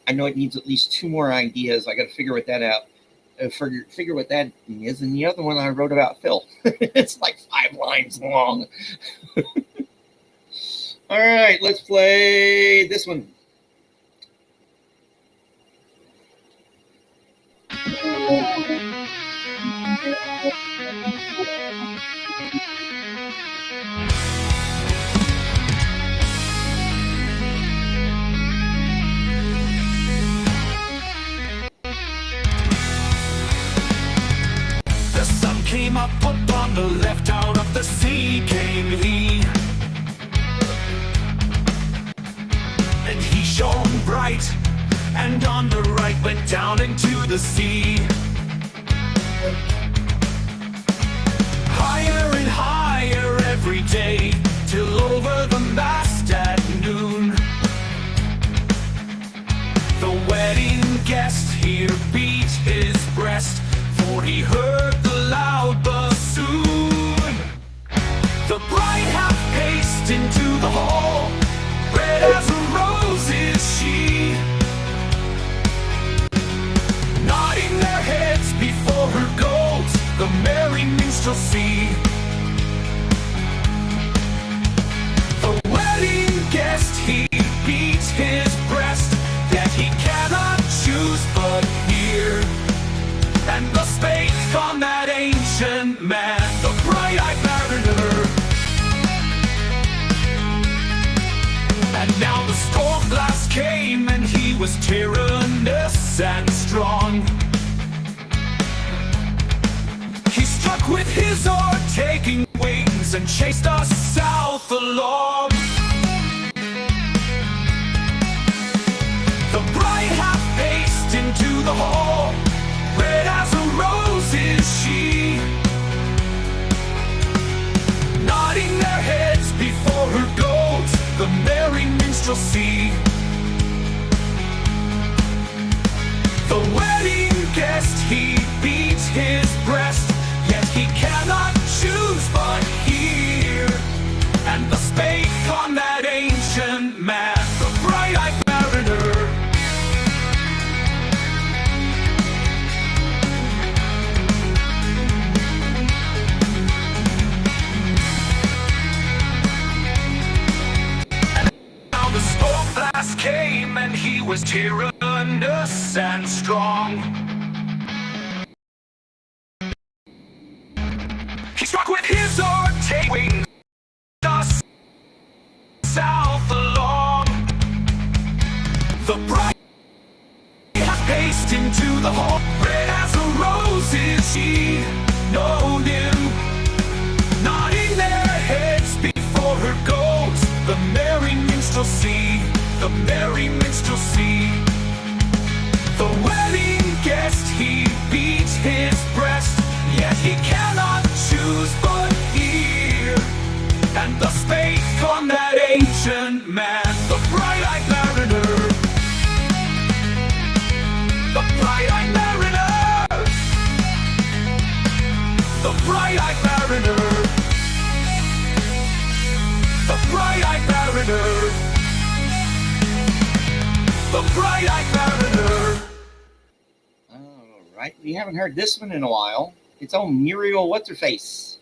[SPEAKER 1] I know it needs at least 2 more ideas. I got to figure what that out. Figure what that is. And the other one I wrote about Phil. It's like 5 lines long. All right, let's play this one.
[SPEAKER 2] Came up on the left, out of the sea came he, and he shone bright, and on the right went down into the sea. Higher and higher every day, till over the mast at noon. The wedding guest here beat his breast, for he heard the loud bassoon. The bride half paced into the hall, red as a rose is she, nodding their heads before her goat, the merry minstrelsy. The wedding guest, he beats his breast, yet he cannot choose but hear. And thus spake on that ancient man, the bright-eyed mariner. And now the storm blast came, and he was tyrannous and strong. He struck with his oar, taking wings, and chased us south along. The bride half paced into the hall, red as a rose is she, nodding their heads before her goat, the merry minstrelsy. The wedding guest, he beats his breast, yet he cannot choose but hear. And thus spake on that ancient man, the bright-eyed mariner. Came and he was tyrannous and strong. He struck with his oar, taking us south along. The bride hath paced into the hall, red as a rose is she, no new, nodding their heads before her goat, the merry minstrelsy. The merry minstrelsy. The wedding guest, he beats his breast, yet he cannot choose but hear. And thus spake on that ancient man, the bright-eyed mariner. The bright-eyed mariner. The bright-eyed mariner. The bright-eyed mariner. The bright-eyed mariner.
[SPEAKER 1] All right, we haven't heard this one in a while. It's on Muriel What's-Her-Face.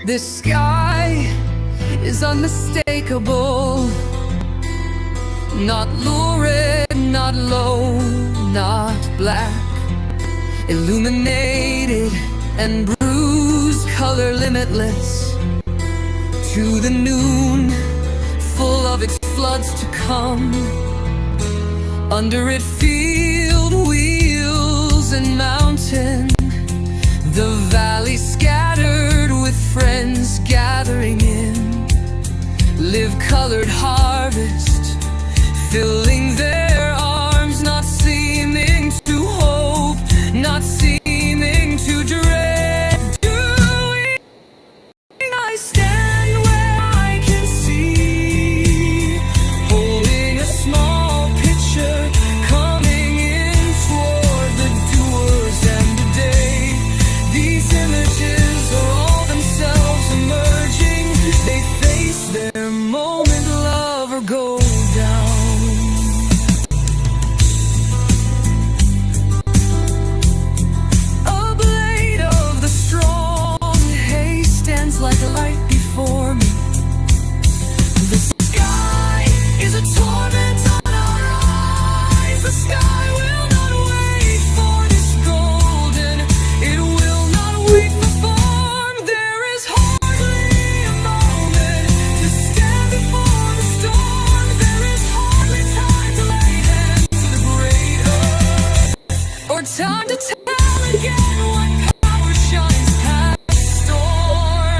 [SPEAKER 5] The sky is unmistakable,
[SPEAKER 2] not lurid, not low, not black. Illuminated and bruised, color limitless to the noon, full of its floods to come. Under it field, wheels and mountain, the valley scattered with friends gathering in, live colored harvest, filling their arms, not seeming to hope, not seeming to dread. Doing, I stand where I can see, holding a small picture, coming in toward the doers and the day. These images are all themselves emerging. They face their moment, love or go down. A blade of the strong hay stands like a light before me. The sky is a torment on our eyes. The sky will not wait for this golden. It will not wait for form. There is hardly a moment to stand before the storm. There is hardly time to lay hands to the great earth, or time to tell again what power shines past storm.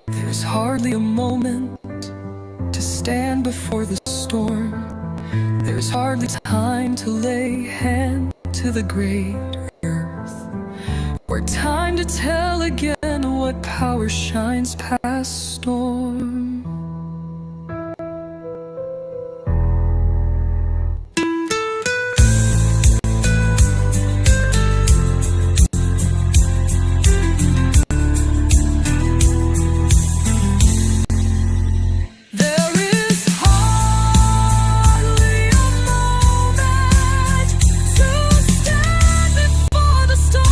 [SPEAKER 2] There's hardly a moment to stand before the storm. There's hardly time to lay hand to the great earth, or time to tell again what power shines past storm. There is hardly a moment to stand before the storm.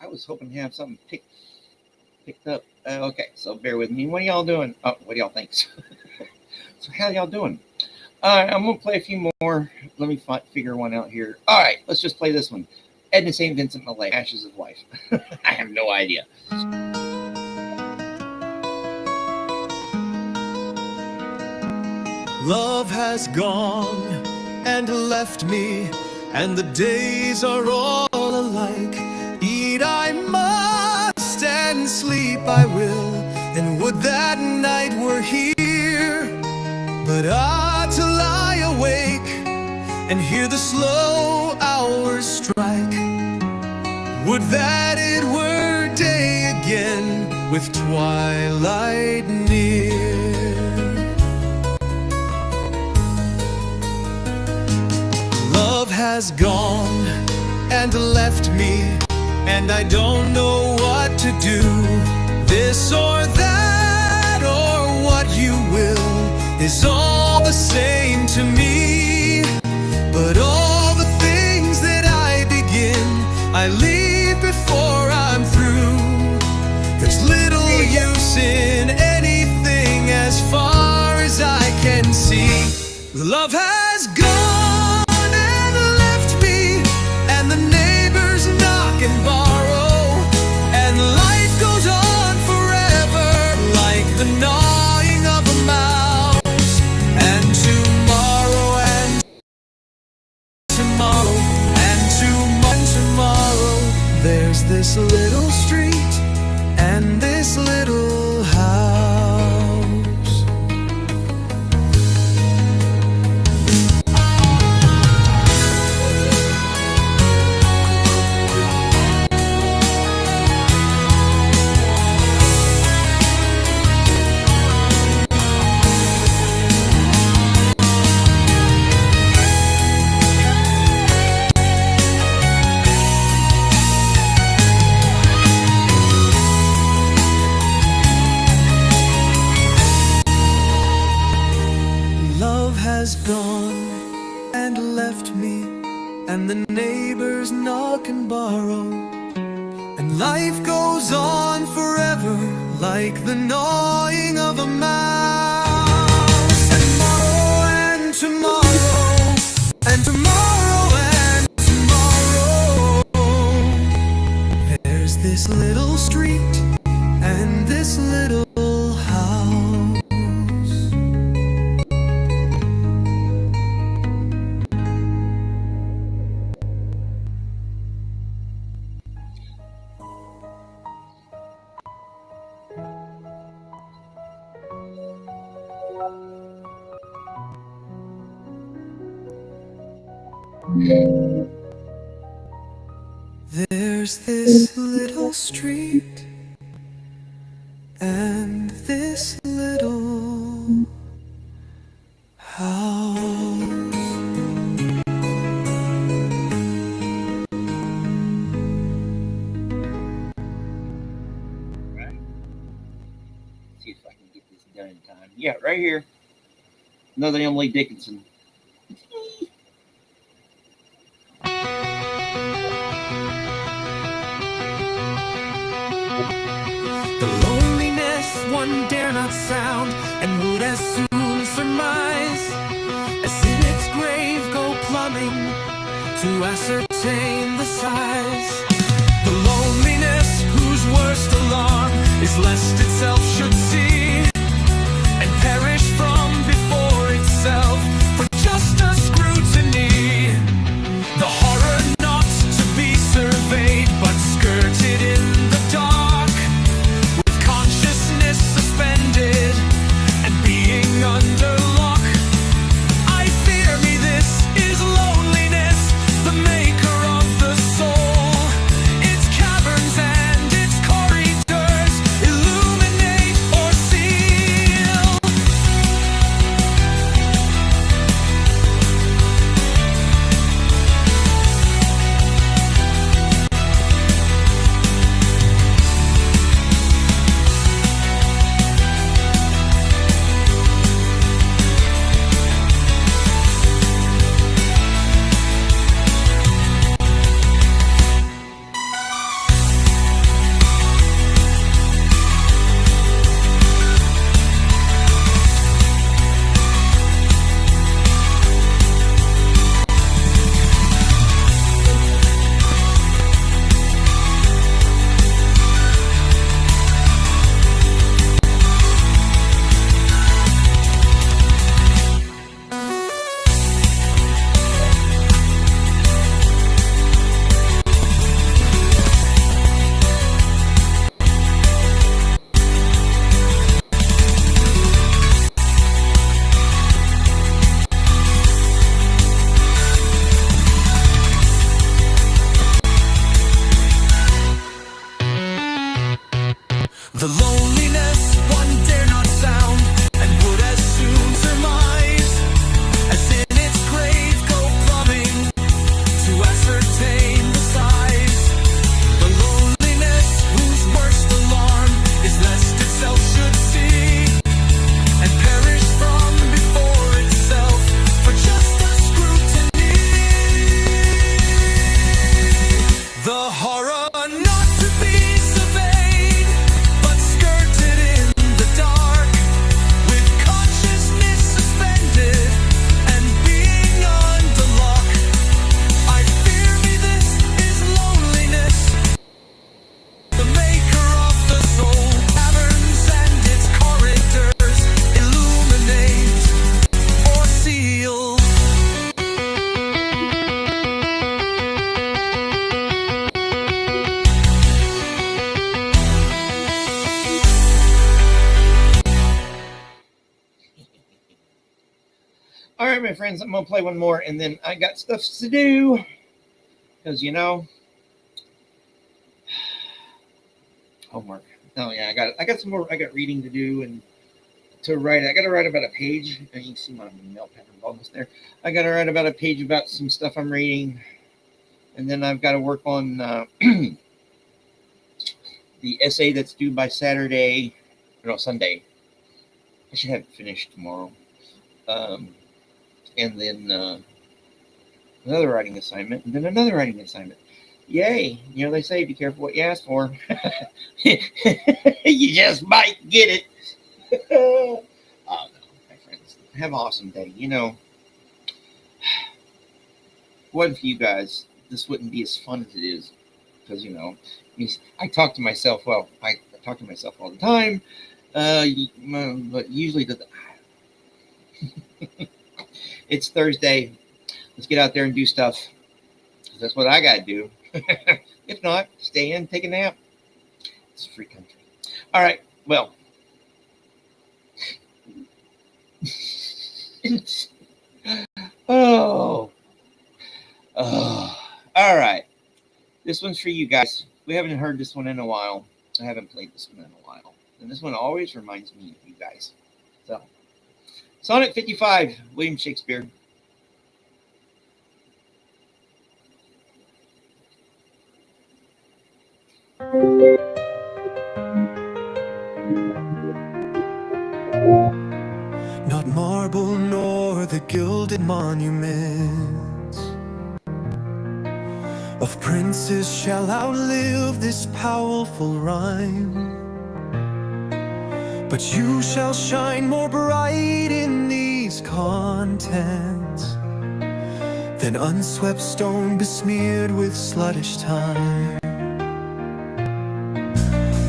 [SPEAKER 1] I was hoping to have something picked up. Okay, so bear with me. What are y'all doing? Oh, what do y'all think? So how y'all doing? All right, I'm gonna play a few more. Let me figure one out here. All right, let's just play this one. Edna St. Vincent Millay, Ashes of Life. I have no idea.
[SPEAKER 2] Love has gone and left me, and the days are all alike. Eat I must and sleep I will, and would that night were here. But to lie awake and hear the slow hours strike. Would that it were day again with twilight near. Love has gone and left me, and I don't know what to do. This or that or what you will is all the same to me. But all the things that I begin, I leave before I'm through. There's little use in anything as far as I can see. Love has gone and left me, and the neighbors knock and borrow, and life goes on forever like the gnawing of a mouse. And tomorrow and tomorrow and tomorrow, there's this little street and this little house. Life goes on forever like the gnawing of a mouse. And tomorrow, and tomorrow, and tomorrow, and tomorrow. There's this little street and this little house. There's this little street and this little house.
[SPEAKER 1] Right. See if I can get this done in time. Yeah, right here. Another Emily Dickinson.
[SPEAKER 2] The loneliness one dare not sound, and would as soon surmise as in its grave go plumbing to ascertain the size. The loneliness whose worst alarm is lest itself should see and perish from before itself for just a scrutiny. The horror not to be surveyed but skirted in the dark, with consciousness suspended and being under lock. I fear me this is loneliness, the maker of the soul. Its caverns and its corridors illuminate or seal. The loneliness one dare not sound, and would as soon surmise as in its grave go plumbing to ascertain the size. The loneliness whose worst alarm is lest itself should see and perish from before itself for just a scrutiny. The horror not to be surveyed but skirted in the dark, with consciousness suspended and being under lock. I fear me this is loneliness, the maker of the soul. Caverns and its corridors illuminate or seal.
[SPEAKER 1] All right, my friends, I'm gonna play one more, and then I got stuff to do because homework. Oh yeah, I got some more. I got reading to do and to write. I got to write about a page. And you can see my nail pen almost there. I got to write about a page about some stuff I'm reading, and then I've got to work on the essay that's due by Sunday. I should have it finished tomorrow. And then another writing assignment, and then another writing assignment. Yay. You know, they say be careful what you ask for. You just might get it. Oh, no, my friends. Have an awesome day. You know, what for you guys, this wouldn't be as fun as it is. Because, you know, I talk to myself. Well, I talk to myself all the time. But usually it's Thursday. Let's get out there and do stuff. That's what I got to do. If not, stay in, take a nap. It's a free country. All right. Well. Oh. All right. This one's for you guys. We haven't heard this one in a while. I haven't played this one in a while. And this one always reminds me of you guys. So, Sonnet 55, William Shakespeare.
[SPEAKER 2] Not marble nor the gilded monuments of princes shall outlive this powerful rhyme, but you shall shine more bright in these contents than unswept stone besmeared with sluttish time.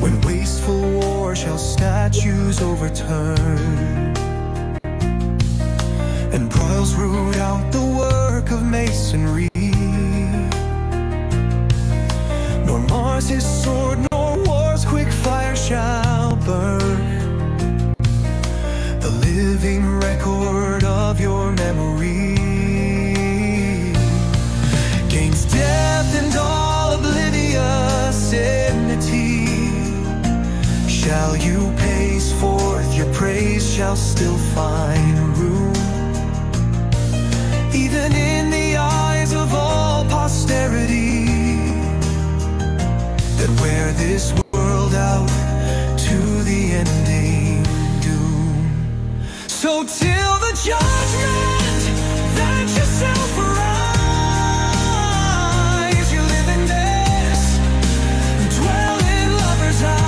[SPEAKER 2] When wasteful war shall statues overturn, and broils root out the work of masonry, nor Mars his sword, nor war's quick fire shall burn the living record of your memory. Gains death and all oblivious enmity, shall you pace forth, your praise shall still find room, even in the eyes of all posterity, that wear this world out to the ending doom. So till the judgment that yourself arise, you live in this, dwell in lovers' eyes.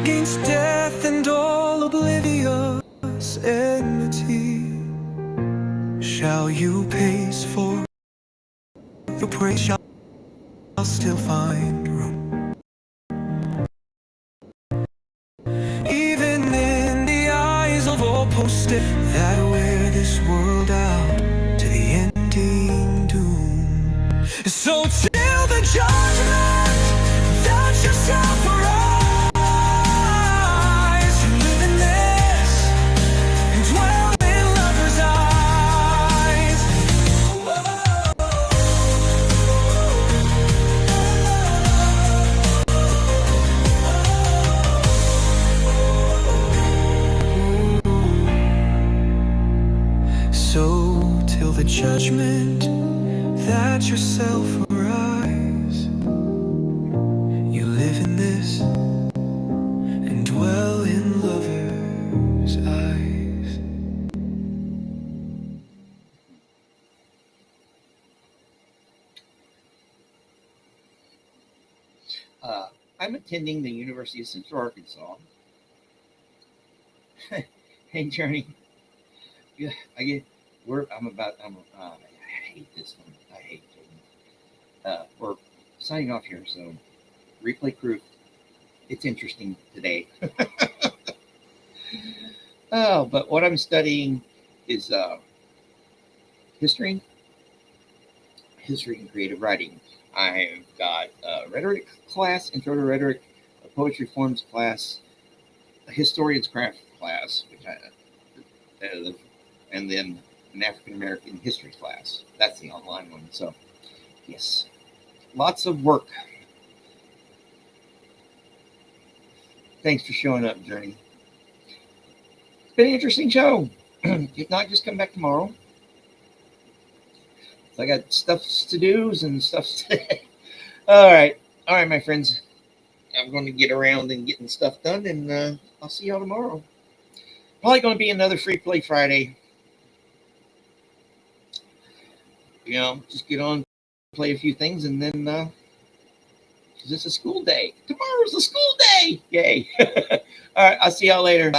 [SPEAKER 2] Against death and all oblivious enmity, shall you pace for your praise shall still find room, even in the eyes of all posted that wear this world out to the ending doom. So till the judgment that yourself arise, so till the judgment that yourself arise, you live in this and dwell in lovers' eyes.
[SPEAKER 1] I'm attending the University of Central Arkansas. Hey, Journey. Yeah, I hate this one. I hate it. We're signing off here, so replay crew. It's interesting today. Oh, but what I'm studying is history and creative writing. I've got a rhetoric class, intro to rhetoric, a poetry forms class, a historian's craft class, which and then an African American history class. That's the online one. So, yes, lots of work. Thanks for showing up, Journey. It's been an interesting show. If not, just come back tomorrow. So I got stuff to do and stuff today. All right, my friends. I'm going to get around and getting stuff done, and I'll see y'all tomorrow. Probably going to be another Free Play Friday. You know, just get on, play a few things, and then it's a school day. Tomorrow's a school day. Yay. All right, I'll see y'all later. Bye.